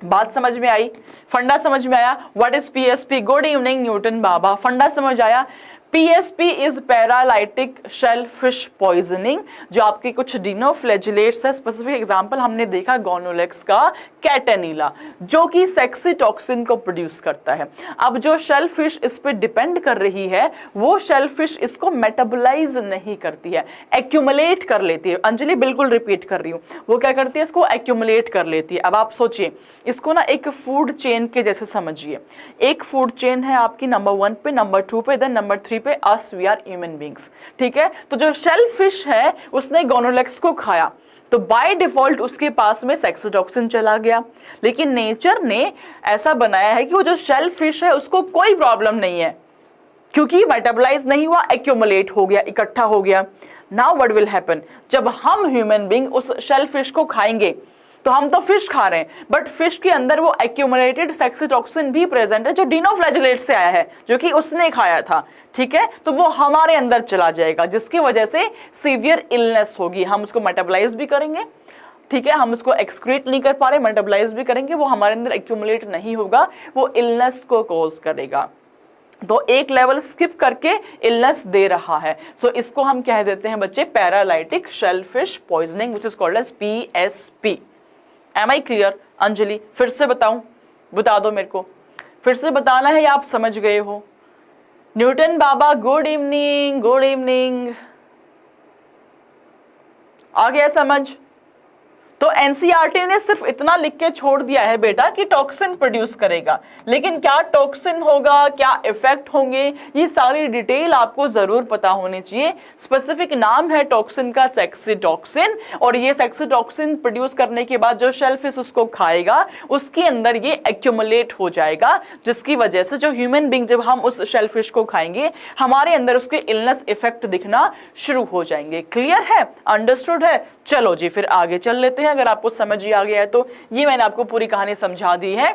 बात समझ में आई, फंडा समझ में आया? What is PSP? Good evening Newton बाबा, फंडा समझ आया? PSP is paralytic shell fish poisoning, जो आपके कुछ डिनोफ्लैजिलेट्स है। स्पेसिफिक एग्जांपल हमने देखा गोनोलेक्स का कैटेनिला, जो कि सेक्सीटॉक्सिन को प्रोड्यूस करता है। अब जो शेल फिश इस पे डिपेंड कर रही है वो शेल फिश इसको मेटाबोलाइज नहीं करती है, एक्यूमुलेट कर लेती है। अंजलि बिल्कुल रिपीट कर रही हूँ, वो क्या करती है, इसको एक्यूमुलेट कर लेती है। अब आप सोचिए इसको ना एक फूड चेन के जैसे समझिए। एक फूड चेन है आपकी नंबर 1 पे, नंबर 2 पे, देन नंबर 3 पे अस, वी आर ह्यूमन बींग्स, ठीक है। तो जो शेल फिश है उसने गोनोलेक्स को खाया तो बाय डिफॉल्ट उसके पास में सेक्सीटॉक्सिन चला गया, लेकिन नेचर ने ऐसा बनाया है कि वो जो शेल फिश है उसको कोई प्रॉब्लम नहीं है, क्योंकि मेटाबोलाइज नहीं हुआ, एक्यूमुलेट हो गया, इकट्ठा हो गया। नाउ व्हाट विल हैपन, जब हम ह्यूमन बींग उस शेल फिश को खाएंगे तो हम तो फिश खा रहे हैं, बट फिश के अंदर वो एक्यूमुलेटेड सेक्सीटॉक्सिन भी प्रेजेंट है जो डिनोफ्लैजिलेट से आया है, जो कि उसने खाया था, ठीक है। तो वो हमारे अंदर चला जाएगा, जिसकी वजह से सीवियर इलनेस होगी। हम उसको मेटाबोलाइज भी करेंगे, ठीक है, हम उसको एक्सक्रीट नहीं कर पा रहे, मेटाबोलाइज भी करेंगे, वो हमारे अंदर एक्यूमुलेट नहीं होगा, वो इलनेस को कॉज करेगा। तो एक लेवल स्किप करके इलनेस दे रहा है। सो इसको हम कह देते हैं बच्चे paralytic shell fish poisoning, which is called as PSP। Am I clear? Anjali फिर से बताऊं? बता दो मेरे को, फिर से बताना है या आप समझ गए हो? न्यूटन बाबा गुड इवनिंग, गुड इवनिंग, आ गया समझ? तो एनसीईआरटी ने सिर्फ इतना लिख के छोड़ दिया है बेटा कि टॉक्सिन प्रोड्यूस करेगा, लेकिन क्या टॉक्सिन होगा, क्या इफेक्ट होंगे, ये सारी डिटेल आपको जरूर पता होनी चाहिए। स्पेसिफिक नाम है टॉक्सिन का सेक्सीटॉक्सिन, और ये सेक्सीटॉक्सिन प्रोड्यूस करने के बाद जो शेल फिश उसको खाएगा उसके अंदर ये एक्यूमुलेट हो जाएगा, जिसकी वजह से जो ह्यूमन बीइंग जब हम उस शेल फिश को खाएंगे हमारे अंदर उसके इलनेस इफेक्ट दिखना शुरू हो जाएंगे। क्लियर है? अंडरस्टूड है? चलो जी फिर आगे चल लेते हैं। अगर आपको समझ ही आ गया है तो ये मैंने आपको पूरी कहानी समझा दी है।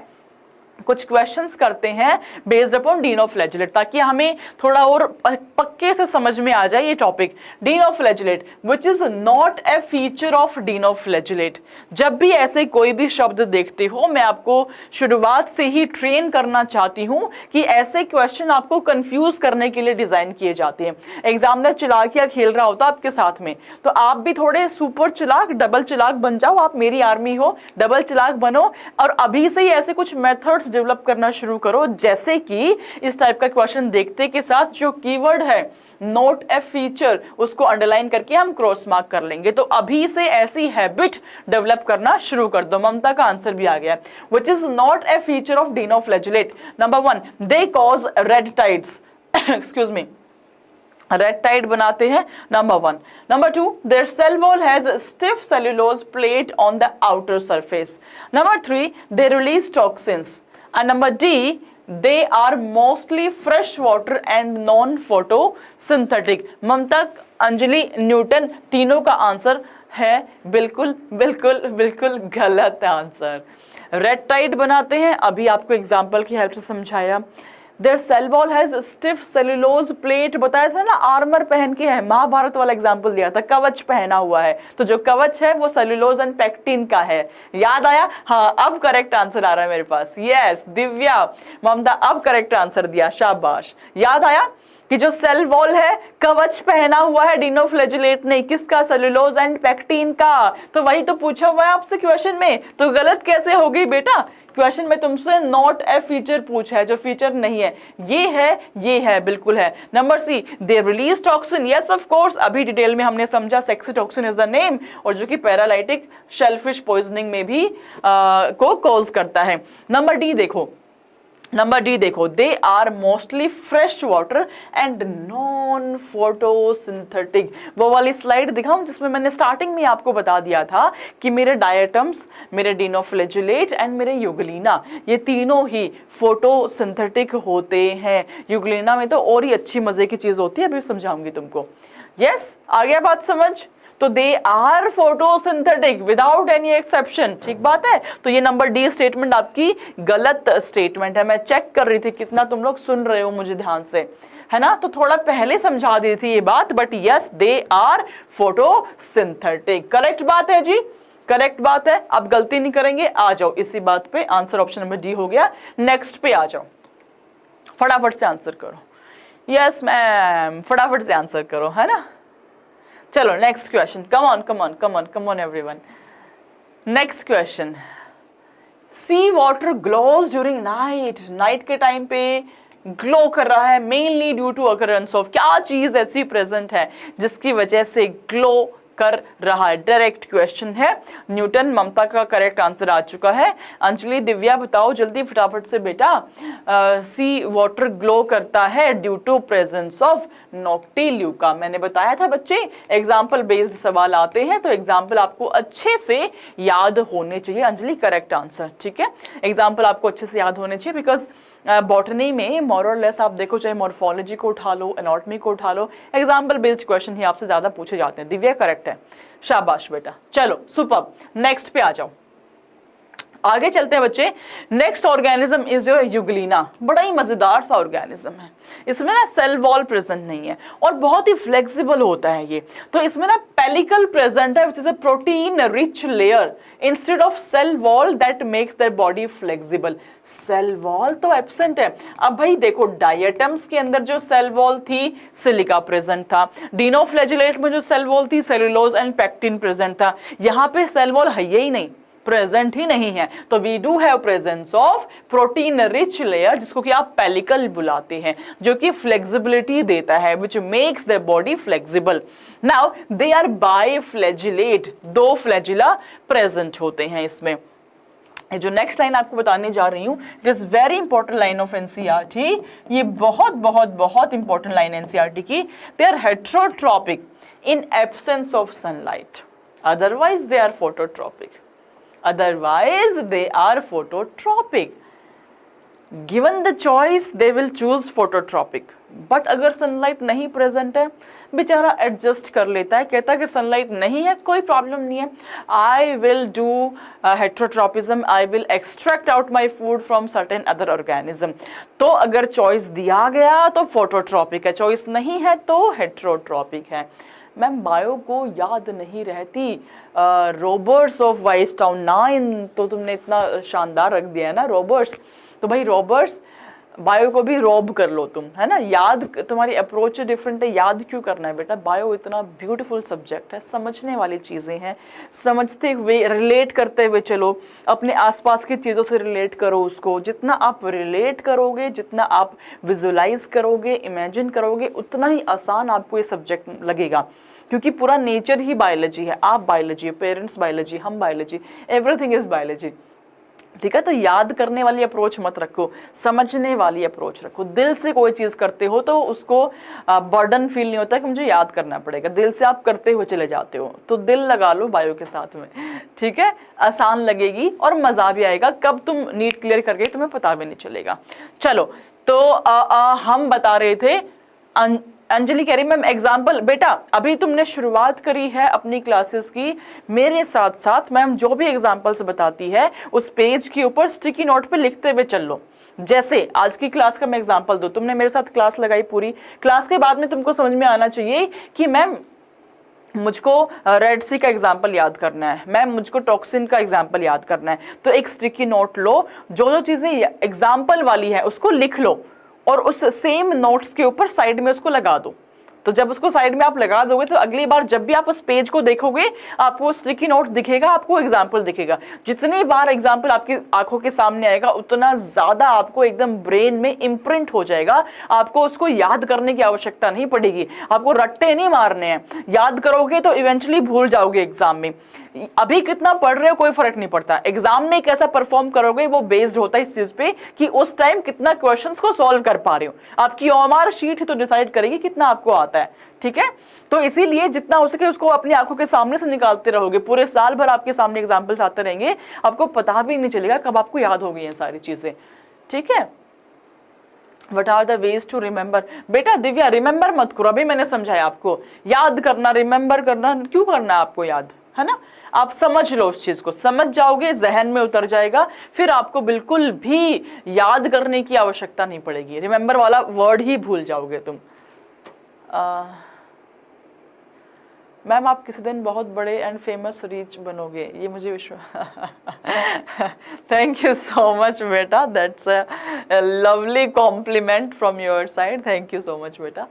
कुछ क्वेश्चंस करते हैं बेस्ड अपॉन डिनोफ्लैजेलेट, ताकि हमें थोड़ा और पक्के से समझ में आ जाए ये topic. Dinoflagellate which is not a feature of dinoflagellate. जब भी ऐसे कोई भी शब्द देखते हो, मैं आपको शुरुआत से ही ट्रेन करना चाहती हूं कि ऐसे क्वेश्चन आपको कंफ्यूज करने के लिए डिजाइन किए जाते हैं। एग्जामिनर चालाकियां खेल रहा होता आपके साथ में, तो आप भी थोड़े सुपर चालाक, डबल चालाक बन जाओ। आप मेरी आर्मी हो, डबल चालाक बनो और अभी से ही ऐसे कुछ मेथड्स डेवलप करना शुरू करो। जैसे कि इस टाइप का क्वेश्चन देखते के साथ जो कीवर्ड है नोट ए फीचर, उसको अंडरलाइन करके हम क्रॉस मार्क कर लेंगे। तो अभी से ऐसी हैबिट डेवलप करना शुरू कर दो। ममता का आंसर भी आ गया, which is not a feature of dinoflagellate. Number 1, they cause red tides. Excuse me, red tide बनाते हैं, number 1। Number 2, their cell wall has stiff cellulose plate on the outer surface. Number 3, they release toxins. And number D, they are mostly fresh water and non-photosynthetic। Mamta, Anjali, Newton, तीनों का answer है बिल्कुल बिल्कुल बिल्कुल गलत answer. Red tide बनाते हैं, अभी आपको एग्जाम्पल की हेल्प से समझाया। Their cell wall has stiff cellulose plate, बताया था ना, आर्मर पहन के है, महाभारत वाला एग्जाम्पल दिया था, कवच पहना हुआ है। तो जो कवच है वो सेल्यूलोज एंड पेक्टिन का है। याद आया? हाँ, अब करेक्ट आंसर आ रहा है मेरे पास। यस दिव्या, ममता अब करेक्ट आंसर दिया, शाबाश। याद आया कि जो सेल वॉल है, कवच पहना हुआ है डिनोफ्लैजेलेट ने, किसका? सेल्यूलोज एंड पेक्टिन का। तो वही तो पूछा हुआ है आपसे क्वेश्चन में, तो गलत कैसे हो गई बेटा? क्वेश्चन में तुमसे नॉट ए फीचर पूछा है, जो फीचर नहीं है। ये है, बिल्कुल है। Number C, they release toxin. Yes of course, अभी डिटेल में हमने समझा saxitoxin is the name, और जो कि पैरालाइटिक शेलफिश पॉइजनिंग में भी को कॉज करता है। नंबर डी देखो, नंबर डी देखो, they are mostly fresh water and non photosynthetic. वो वाली स्लाइड दिखाऊं जिसमें मैंने स्टार्टिंग में आपको बता दिया था कि मेरे डायटम्स, मेरे डिनोफ्लैजेलेट एंड मेरे यूग्लिना, ये तीनों ही फोटोसिंथेटिक होते हैं। यूग्लिना में तो और ही अच्छी मजे की चीज होती है, अभी समझाऊंगी तुमको। यस, आ गया बात समझ? तो they are photosynthetic without any exception, ठीक बात है। तो ये नंबर डी स्टेटमेंट आपकी गलत स्टेटमेंट है। मैं चेक कर रही थी कितना तुम लोग सुन रहे हो मुझे ध्यान से, है ना? तो थोड़ा पहले समझा दी थी ये बात, but yes they are photosynthetic. Correct बात है जी, करेक्ट बात है। अब गलती नहीं करेंगे, आ जाओ इसी बात पे। आंसर ऑप्शन नंबर डी हो गया। नेक्स्ट पे आ जाओ, फटाफट से आंसर करो। यस मैम, फटाफट से आंसर करो, है ना? चलो next question, come on come on come on come on everyone. Next question, sea water glows during night. Night के टाइम पे ग्लो कर रहा है, mainly due to occurrence of, क्या चीज ऐसी प्रेजेंट है जिसकी वजह से ग्लो कर रहा है? डायरेक्ट क्वेश्चन है। न्यूटन, ममता का करेक्ट आंसर आ चुका है। अंजलि, दिव्या बताओ जल्दी फटाफट से बेटा। सी वाटर ग्लो करता है due to presence of Noctiluca. मैंने बताया था बच्चे, एग्जाम्पल बेस्ड सवाल आते हैं तो एग्जाम्पल आपको अच्छे से याद होने चाहिए। अंजलि करेक्ट आंसर, ठीक है। एग्जाम्पल आपको अच्छे से याद होने चाहिए, बिकॉज बॉटनी में मोर और लेस आप देखो, चाहे मॉर्फोलॉजी को उठा लो, एनाटॉमी को उठा लो, एग्जाम्पल बेस्ड क्वेश्चन ही आपसे ज्यादा पूछे जाते हैं। दिव्या करेक्ट है, शाबाश बेटा। चलो सुपर, नेक्स्ट पे आ जाओ, आगे चलते हैं बच्चे। नेक्स्ट ऑर्गेनिज्म इज जो यूग्लिना, बड़ा ही मजेदार सा ऑर्गेनिज्म है। इसमें ना सेल वॉल प्रेजेंट नहीं है और बहुत ही फ्लेक्सिबल होता है ये। तो इसमें ना पेलिकल प्रेजेंट है, which is a protein rich layer instead of cell wall that makes their body flexible. Cell wall तो एब्सेंट है। अब भाई देखो, डायटम्स के अंदर जो सेल वॉल थी, सिलिका प्रेजेंट था। डिनोफ्लैजेलेट में जो सेल वॉल थी, सेलुलोज एंड पेक्टिन प्रेजेंट था। यहाँ पे सेल वॉल है ही नहीं, प्रेजेंट ही नहीं है। तो we do have presence of protein rich layer, जिसको कि आप पेलिकल बुलाते हैं, जो कि फ्लेक्सिबिलिटी देता है, which makes the body flexible. Now they are biflagellate, दो फ्लैजिला प्रेजेंट होते हैं इसमें। जो नेक्स्ट लाइन आपको बताने जा रही हूं, it is very important line of NCERT. ये बहुत बहुत बहुत इंपॉर्टेंट लाइन एनसीईआरटी की। They are heterotrophic in absence of sunlight, otherwise they are phototrophic. Otherwise they are phototropic. Given the choice they will choose phototrophic, but अगर sunlight नहीं present है, बेचारा adjust कर लेता है, कहता है कि सनलाइट नहीं है कोई प्रॉब्लम नहीं है, I will do heterotrophism, I will extract out my food from certain other organism. तो अगर चॉइस दिया गया तो फोटोट्रॉपिक है, चॉइस नहीं है तो हेट्रोट्रॉपिक है। मैम बायो को याद नहीं रहती, रॉबर्ट्स ऑफ वाइस टाउन 9 तो तुमने इतना शानदार रख दिया है ना रॉबर्ट्स, तो भाई रॉबर्ट्स बायो को भी रॉब कर लो तुम, है ना। याद तुम्हारी अप्रोच डिफरेंट है, याद क्यों करना है बेटा, बायो इतना ब्यूटीफुल सब्जेक्ट है, समझने वाली चीज़ें हैं, समझते हुए रिलेट करते हुए चलो, अपने आसपास की चीज़ों से रिलेट करो उसको, जितना आप रिलेट करोगे, जितना आप विजुलाइज करोगे, इमेजिन करोगे, उतना ही आसान आपको ये सब्जेक्ट लगेगा, क्योंकि पूरा नेचर ही बायोलॉजी है, आप बायोलॉजी, पेरेंट्स बायोलॉजी, हम बायोलॉजी, एवरीथिंग इज बायोलॉजी, ठीक है। तो याद करने वाली अप्रोच मत रखो, समझने वाली अप्रोच रखो। दिल से कोई चीज करते हो तो उसको बर्डन फील नहीं होता कि मुझे याद करना पड़ेगा, दिल से आप करते हुए चले जाते हो, तो दिल लगा लो बायो के साथ में, ठीक है। आसान लगेगी और मजा भी आएगा, कब तुम नीट क्लियर कर गए तुम्हें पता भी नहीं चलेगा। चलो तो हम बता रहे थे, अंजलि कह रही मैम एग्जाम्पल, बेटा अभी तुमने शुरुआत करी है अपनी क्लासेस की, मेरे साथ साथ मैम जो भी एग्जाम्पल्स बताती है उस पेज के ऊपर स्टिकी नोट पे लिखते हुए चल लो। जैसे आज की क्लास का मैं एग्जाम्पल दूं, तुमने मेरे साथ क्लास लगाई, पूरी क्लास के बाद में तुमको समझ में आना चाहिए कि मैम मुझको रेड सी का एग्जाम्पल याद करना है, मैम मुझको टॉक्सिन का एग्जाम्पल याद करना है, तो एक स्टिकी नोट लो, जो चीजें एग्जाम्पल वाली है उसको लिख लो और उस सेम नोट्स के ऊपर साइड में उसको लगा दो। तो जब उसको साइड में आप लगा दोगे तो अगली बार जब भी आप उस पेज को देखोगे आपको स्टिकी नोट दिखेगा, आपको एग्जाम्पल दिखेगा। जितनी बार एग्जाम्पल आपकी आंखों के सामने आएगा उतना ज्यादा आपको एकदम ब्रेन में इम्प्रिंट हो जाएगा, आपको उसको याद करने की आवश्यकता नहीं पड़ेगी, आपको रट्टे नहीं मारने हैं। याद करोगे तो इवेंचुअली भूल जाओगे एग्जाम में। अभी कितना पढ़ रहे हो कोई फर्क नहीं पड़ता, एग्जाम में कैसा परफॉर्म करोगे वो बेस्ड होता है इस चीज पे कि उस टाइम कितना क्वेश्चंस को सॉल्व कर पा रहे हो। आपकी ओएमआर शीट ही तो डिसाइड करेगी कितना आपको आता है, ठीक है। तो इसीलिए जितना हो सके उसको अपनी आंखों के सामने से निकालते रहोगे, पूरे साल भर आपके सामने एग्जाम्पल्स आते रहेंगे, आपको पता भी नहीं चलेगा कब आपको याद हो गई है सारी चीजें, ठीक है। What are the ways to remember? बेटा दिव्या रिमेंबर मत करो, अभी मैंने समझाया आपको, याद करना, रिमेंबर करना क्यों करना है आपको याद, है ना। आप समझ लो उस चीज को, समझ जाओगे, जहन में उतर जाएगा, फिर आपको बिल्कुल भी याद करने की आवश्यकता नहीं पड़ेगी, रिमेंबर वाला वर्ड ही भूल जाओगे तुम। मैम आप किसी दिन बहुत बड़े एंड फेमस रीच बनोगे, ये मुझे विश्वास। थैंक यू सो मच बेटा, that's a lovely complement from your side, thank you so much बेटा।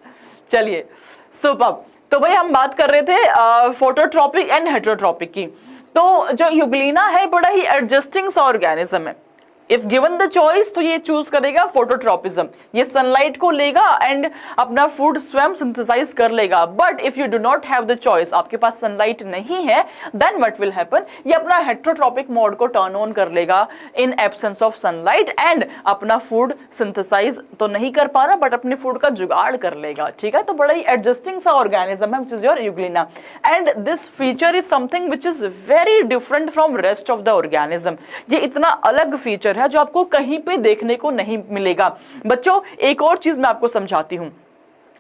चलिए सुपर्ब, तो भाई हम बात कर रहे थे फोटोट्रॉपिक एंड हेटेरोट्रॉपिक की। तो जो यूग्लिना है बड़ा ही एडजस्टिंग सा ऑर्गेनिज्म है, इफ गिवन द चॉइस तो ये चूज करेगा फोटोट्रॉपिज्म, ये सनलाइट को लेगा एंड अपना फूड स्वयं सिंथेसाइज कर लेगा। But if you do not have the choice, आपके पास सनलाइट नहीं है, देन व्हाट विल हैपन, ये अपना हेटेरोट्रॉपिक मोड को टर्न ऑन कर लेगा इन एब्सेंस ऑफ सनलाइट एंड अपना फूड सिंथेसाइज तो नहीं कर पा रहा बट अपने फूड का जुगाड़ कर लेगा, ठीक है। तो बड़ा ही एडजस्टिंग सा ऑर्गेनिज्म है which is your Euglena, and this feature is something which is very different from rest of the organism. ये इतना अलग फीचर है जो आपको कहीं पे देखने को नहीं मिलेगा। बच्चों एक और चीज मैं आपको समझाती हूं,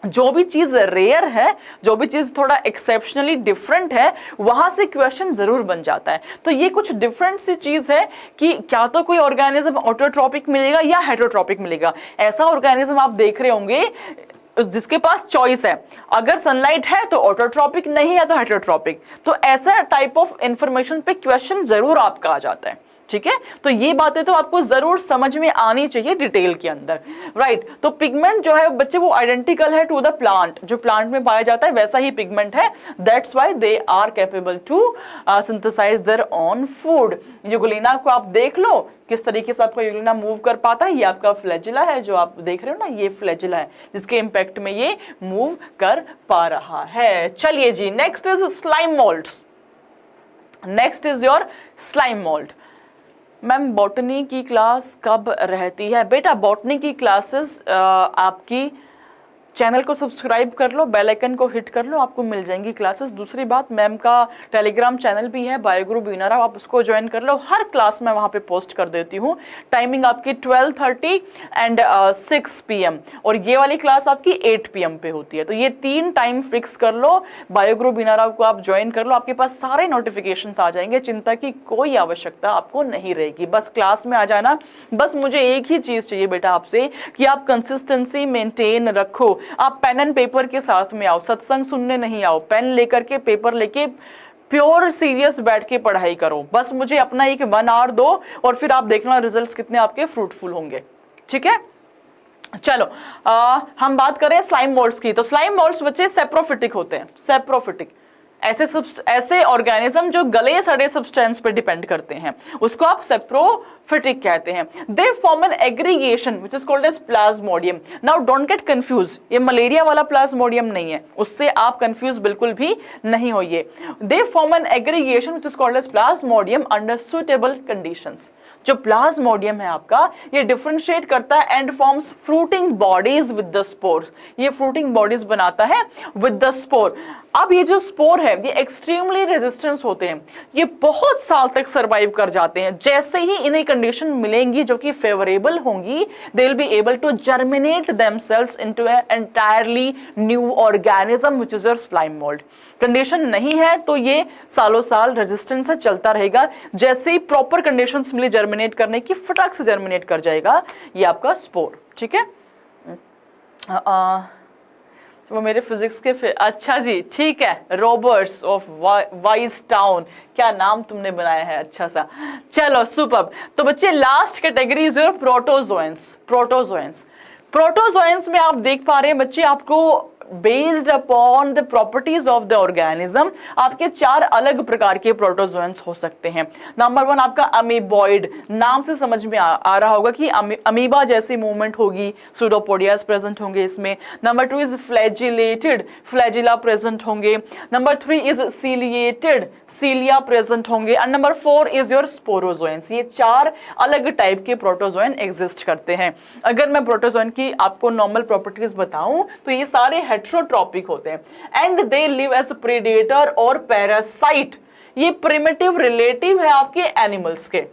जो भी चीज रेयर है, जो भी चीज थोड़ा एक्सेप्शनली डिफरेंट है, वहां से क्वेश्चन जरूर बन जाता है। तो ये कुछ डिफरेंट सी चीज है कि क्या तो कोई ऑर्गेनिज्म ऑटोट्रॉपिक मिलेगा या हेटेरोट्रॉपिक मिलेगा। ऐसा ऑर्गेनिज्म आप देख रहे होंगे जिसके पास चॉइस है, अगर सनलाइट है तो ऑटोट्रॉपिक, नहीं है तो हेटेरोट्रॉपिक। तो ऐसा टाइप ऑफ इंफॉर्मेशन पे क्वेश्चन जरूर आपका आ जाता है, ठीक है। तो ये बातें तो आपको जरूर समझ में आनी चाहिए डिटेल के अंदर, राइट। तो पिगमेंट जो है बच्चे वो आइडेंटिकल है टू द प्लांट, जो प्लांट में पाया जाता है वैसा ही पिगमेंट है, that's why they are capable to synthesize their own food. Euglena को आप देख लो किस तरीके से आपका यूग्लिना मूव कर पाता है, ये आपका फ्लैजिला है जो आप देख रहे हो ना, ये फ्लैजिला है जिसके इंपैक्ट में ये मूव कर पा रहा है। चलिए जी, next is slime molds, next is your slime mold. Ma'am botany की क्लास कब रहती है? बेटा बॉटनी की क्लासेस आपकी चैनल को सब्सक्राइब कर लो, बेल आइकन को हिट कर लो, आपको मिल जाएंगी क्लासेस। दूसरी बात, मैम का टेलीग्राम चैनल भी है बायोगुरु बीना राव, आप उसको ज्वाइन कर लो। हर क्लास में वहाँ पे पोस्ट कर देती हूँ। टाइमिंग आपकी 12:30 एंड 6 PM, और ये वाली क्लास आपकी 8 PM पे होती है। तो ये 3 टाइम फिक्स कर लो, बायोगुरु बीना राव को आप ज्वाइन कर लो, आपके पास सारे नोटिफिकेशन आ जाएंगे। चिंता की कोई आवश्यकता आपको नहीं रहेगी, बस क्लास में आ जाना। बस मुझे एक ही चीज चाहिए बेटा आपसे कि आप कंसिस्टेंसी मेंटेन रखो। आप पेन एंड पेपर के साथ में आओ, सत्संग सुनने नहीं आओ, पेन लेकर के पेपर लेके प्योर सीरियस बैठ के पढ़ाई करो। बस मुझे अपना एक 1 आवर दो और फिर आप देखना रिजल्ट्स कितने आपके फ्रूटफुल होंगे। ठीक है, चलो हम बात करें स्लाइम मोल्ड्स की। तो स्लाइम मोल्ड्स बच्चे सेप्रोफिटिक होते हैं। सेप्रोफिटिक ऐसे ऑर्गेनिज्म जो गले सड़े सब्सटेंस पे डिपेंड करते हैं, उसको आप सेप्रोफिटिक कहते हैं। They form an aggregation which is called as plasmodium. Now don't get confuse, ये मलेरिया वाला प्लाज्मोडियम नहीं है, उससे आप कंफ्यूज बिल्कुल भी नहीं होइए। They form an aggregation which is called as plasmodium under suitable conditions. जो प्लाज्मोडियम है आपका, ये डिफरेंशिएट करता है and forms fruiting bodies with the spore. ये फ्रूटिंग बॉडीज बनाता है विद द स्पोर। अब ये जो स्पोर है ये एक्सट्रीमली रेजिस्टेंस होते हैं, ये बहुत साल तक सरवाइव कर जाते हैं। जैसे ही इन्हें कंडीशन मिलेंगी जो कि फेवरेबल होंगी, they will be able to germinate themselves into an entirely new organism which is your slime mould. Condition नहीं है तो ये सालों साल रेजिस्टेंस से चलता रहेगा। जैसे ही प्रॉपर कंडीशंस मिले जर्मिनेट करने की, फटाक से जर्मिनेट कर जाएगा ये आपका स्पोर। ठीक है, वो मेरे फिजिक्स के अच्छा जी, ठीक है, रॉबर्ट्स ऑफ वाइज टाउन, क्या नाम तुमने बनाया है अच्छा सा। चलो सुपर्ब। तो बच्चे लास्ट कैटेगरी इज योर प्रोटोजोएंस। प्रोटोजोएंस में आप देख पा रहे हैं बच्चे, आपको based upon the properties of the organism आपके 4 अलग प्रकार के प्रोटोजोएंस हो सकते हैं। नंबर 1 आपका अमीबॉइड, नाम से समझ में आ रहा होगा कि अमीबा जैसी मूवमेंट होगी, सूडोपोडियास प्रेजेंट होंगे इसमें। Number 2 is flagellated, flagella present होंगे। Number 3 is ciliated, cilia present होंगे। And number 4 is your sporozoans. ये 4 अलग टाइप के प्रोटोजोएन एग्जिस्ट करते हैं। अगर मैं प्रोटोजोएन की आपको नॉर्मल प्रॉपर्टीज बताऊं तो ये सारे हेट्रोट्रॉपिक होते हैं and they live as predator और पैरासाइट। ये प्रिमिटिव रिलेटिव है आपके एनिमल्स के।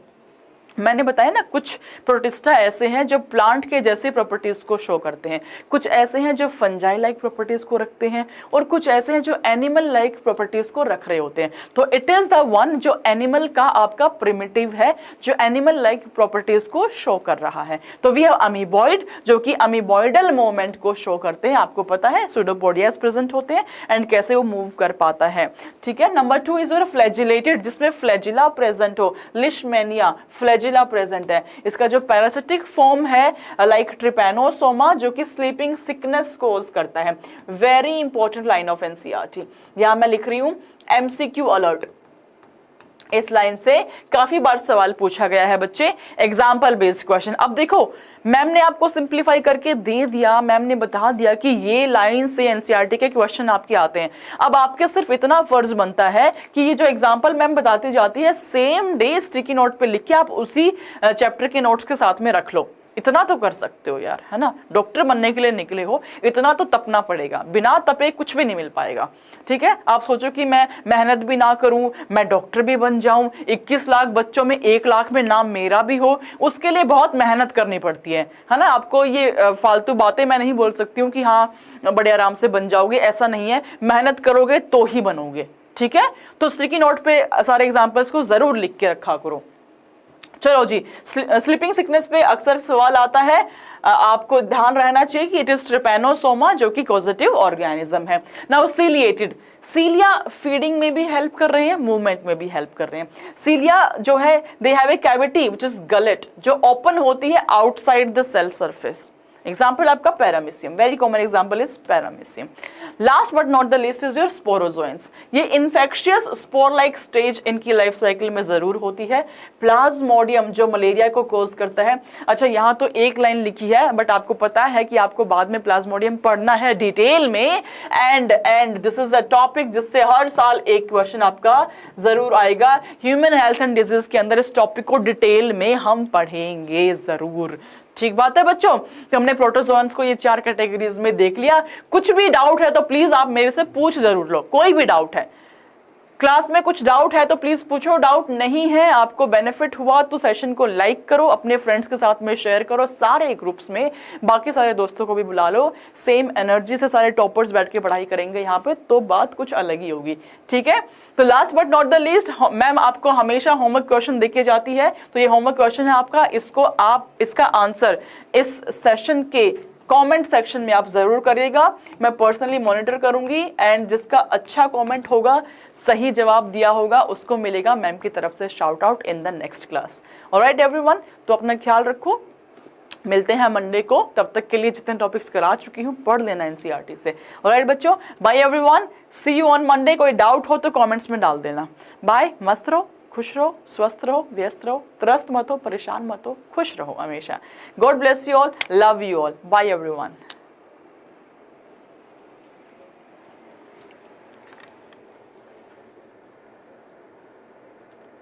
मैंने बताया ना, कुछ प्रोटिस्टा ऐसे हैं जो प्लांट के जैसे प्रॉपर्टीज को शो करते हैं, कुछ ऐसे हैं जो फंजाई लाइक प्रॉपर्टीज को रखते हैं, और कुछ ऐसे हैं जो एनिमल लाइक प्रॉपर्टीज को रख रहे होते हैं। तो इट इज द वन जो एनिमल का आपका प्रिमिटिव है, जो एनिमल लाइक प्रॉपर्टीज को शो कर रहा है। तो वी हैव अमीबॉइड जो कि अमीबॉइडल मूवमेंट को शो करते हैं। आपको पता है सूडोपोडियास प्रेजेंट होते हैं एंड कैसे वो मूव कर पाता है। ठीक है, नंबर 2 इज योर फ्लैजिलेटेड, जिसमें फ्लैजिला प्रेजेंट हो, लिशमेनिया फ्लैजिला प्रेजेंट है। इसका जो पैरासिटिक फॉर्म है लाइक ट्रिपैनोसोमा, जो कि स्लीपिंग सिकनेस कोज करता है। Very important line of NCERT, यहां मैं लिख रही हूं एमसीक्यू अलर्ट। इस लाइन से काफी बार सवाल पूछा गया है बच्चे, एग्जाम्पल बेस्ड क्वेश्चन। अब देखो, मैम ने आपको सिंप्लीफाई करके दे दिया, मैम ने बता दिया कि ये लाइन से एनसीईआरटी के क्वेश्चन आपके आते हैं। अब आपके सिर्फ इतना फर्ज बनता है कि ये जो एग्जांपल मैम बताती जाती है, सेम डे स्टिकी नोट पे लिख के आप उसी चैप्टर के नोट्स के साथ में रख लो। इतना तो कर सकते हो यार, है ना, डॉक्टर बनने के लिए निकले हो, इतना तो तपना पड़ेगा, बिना तपे कुछ भी नहीं मिल पाएगा। ठीक है, आप सोचो कि मैं मेहनत भी ना करूं, मैं डॉक्टर भी बन जाऊं, 21 लाख बच्चों में 1 लाख में नाम मेरा भी हो, उसके लिए बहुत मेहनत करनी पड़ती है ना। आपको ये फालतू बातें मैं नहीं बोल सकती हूँ कि हाँ बड़े आराम से बन जाओगे, ऐसा नहीं है, मेहनत करोगे तो ही बनोगे। ठीक है, तो स्टिकी नोट पे सारे एग्जाम्पल्स को जरूर लिख के रखा करो। चलो जी, स्लीपिंग सिकनेस पे अक्सर सवाल आता है, आपको ध्यान रहना चाहिए कि इट इज ट्रिपैनोसोमा जो कि कॉजेटिव ऑर्गेनिज्म है। नाउ सीलिएटेड, सीलिया फीडिंग में भी हेल्प कर रहे हैं, मूवमेंट में भी हेल्प कर रहे हैं। सीलिया जो है they have a cavity which is gullet, जो ओपन होती है outside the cell surface. Example आपका paramecium, very common example is paramecium. Last but not the least is your sporozoans. ये इन्फेक्शियस स्पोर लाइक स्टेज इनकी life cycle में जरूर होती है। प्लाज्मोडियम जो मलेरिया को कोज करता है। अच्छा, यहाँ तो एक लाइन लिखी है, बट आपको पता है कि आपको बाद में प्लाज्मोडियम पढ़ना है डिटेल में, and this is a topic जिससे हर साल एक क्वेश्चन आपका जरूर आएगा। ह्यूमन हेल्थ एंड डिजीज के अंदर इस टॉपिक को डिटेल में हम पढ़ेंगे जरूर। ठीक बात है बच्चों। तो हमने प्रोटोजोन्स को ये 4 कैटेगरीज में देख लिया। कुछ भी डाउट है तो प्लीज आप मेरे से पूछ जरूर लो, कोई भी डाउट है क्लास में, कुछ डाउट है तो प्लीज पूछो, डाउट नहीं है, आपको बेनिफिट हुआ तो सेशन को लाइक करो, अपने फ्रेंड्स के साथ में शेयर करो, सारे ग्रुप्स में, बाकी सारे दोस्तों को भी बुला लो, सेम एनर्जी से सारे टॉपर्स बैठ के पढ़ाई करेंगे यहाँ पे, तो बात कुछ अलग ही होगी। ठीक है, तो last but not the least, ma'am आपको हमेशा होमवर्क क्वेश्चन देके जाती है, तो ये होमवर्क क्वेश्चन है आपका, इसको आप इसका आंसर इस सेशन के कमेंट सेक्शन में आप जरूर करिएगा, मैं पर्सनली मॉनिटर करूंगी, एंड जिसका अच्छा कमेंट होगा, सही जवाब दिया होगा, उसको मिलेगा मैम की तरफ से shout out in the next class. Alright everyone, तो अपना ख्याल रखो, मिलते हैं मंडे को, तब तक के लिए जितने टॉपिक्स करा चुकी हूँ पढ़ लेना एनसीईआरटी से। ऑलराइट बच्चों, bye everyone, see you on Monday. कोई डाउट हो तो कमेंट्स में डाल देना। बाय, मस्त रहो, खुश रहो, स्वस्थ रहो, व्यस्त रहो, त्रस्त मत हो, परेशान मत हो, खुश रहो हमेशा। God bless you all, love you all, bye everyone.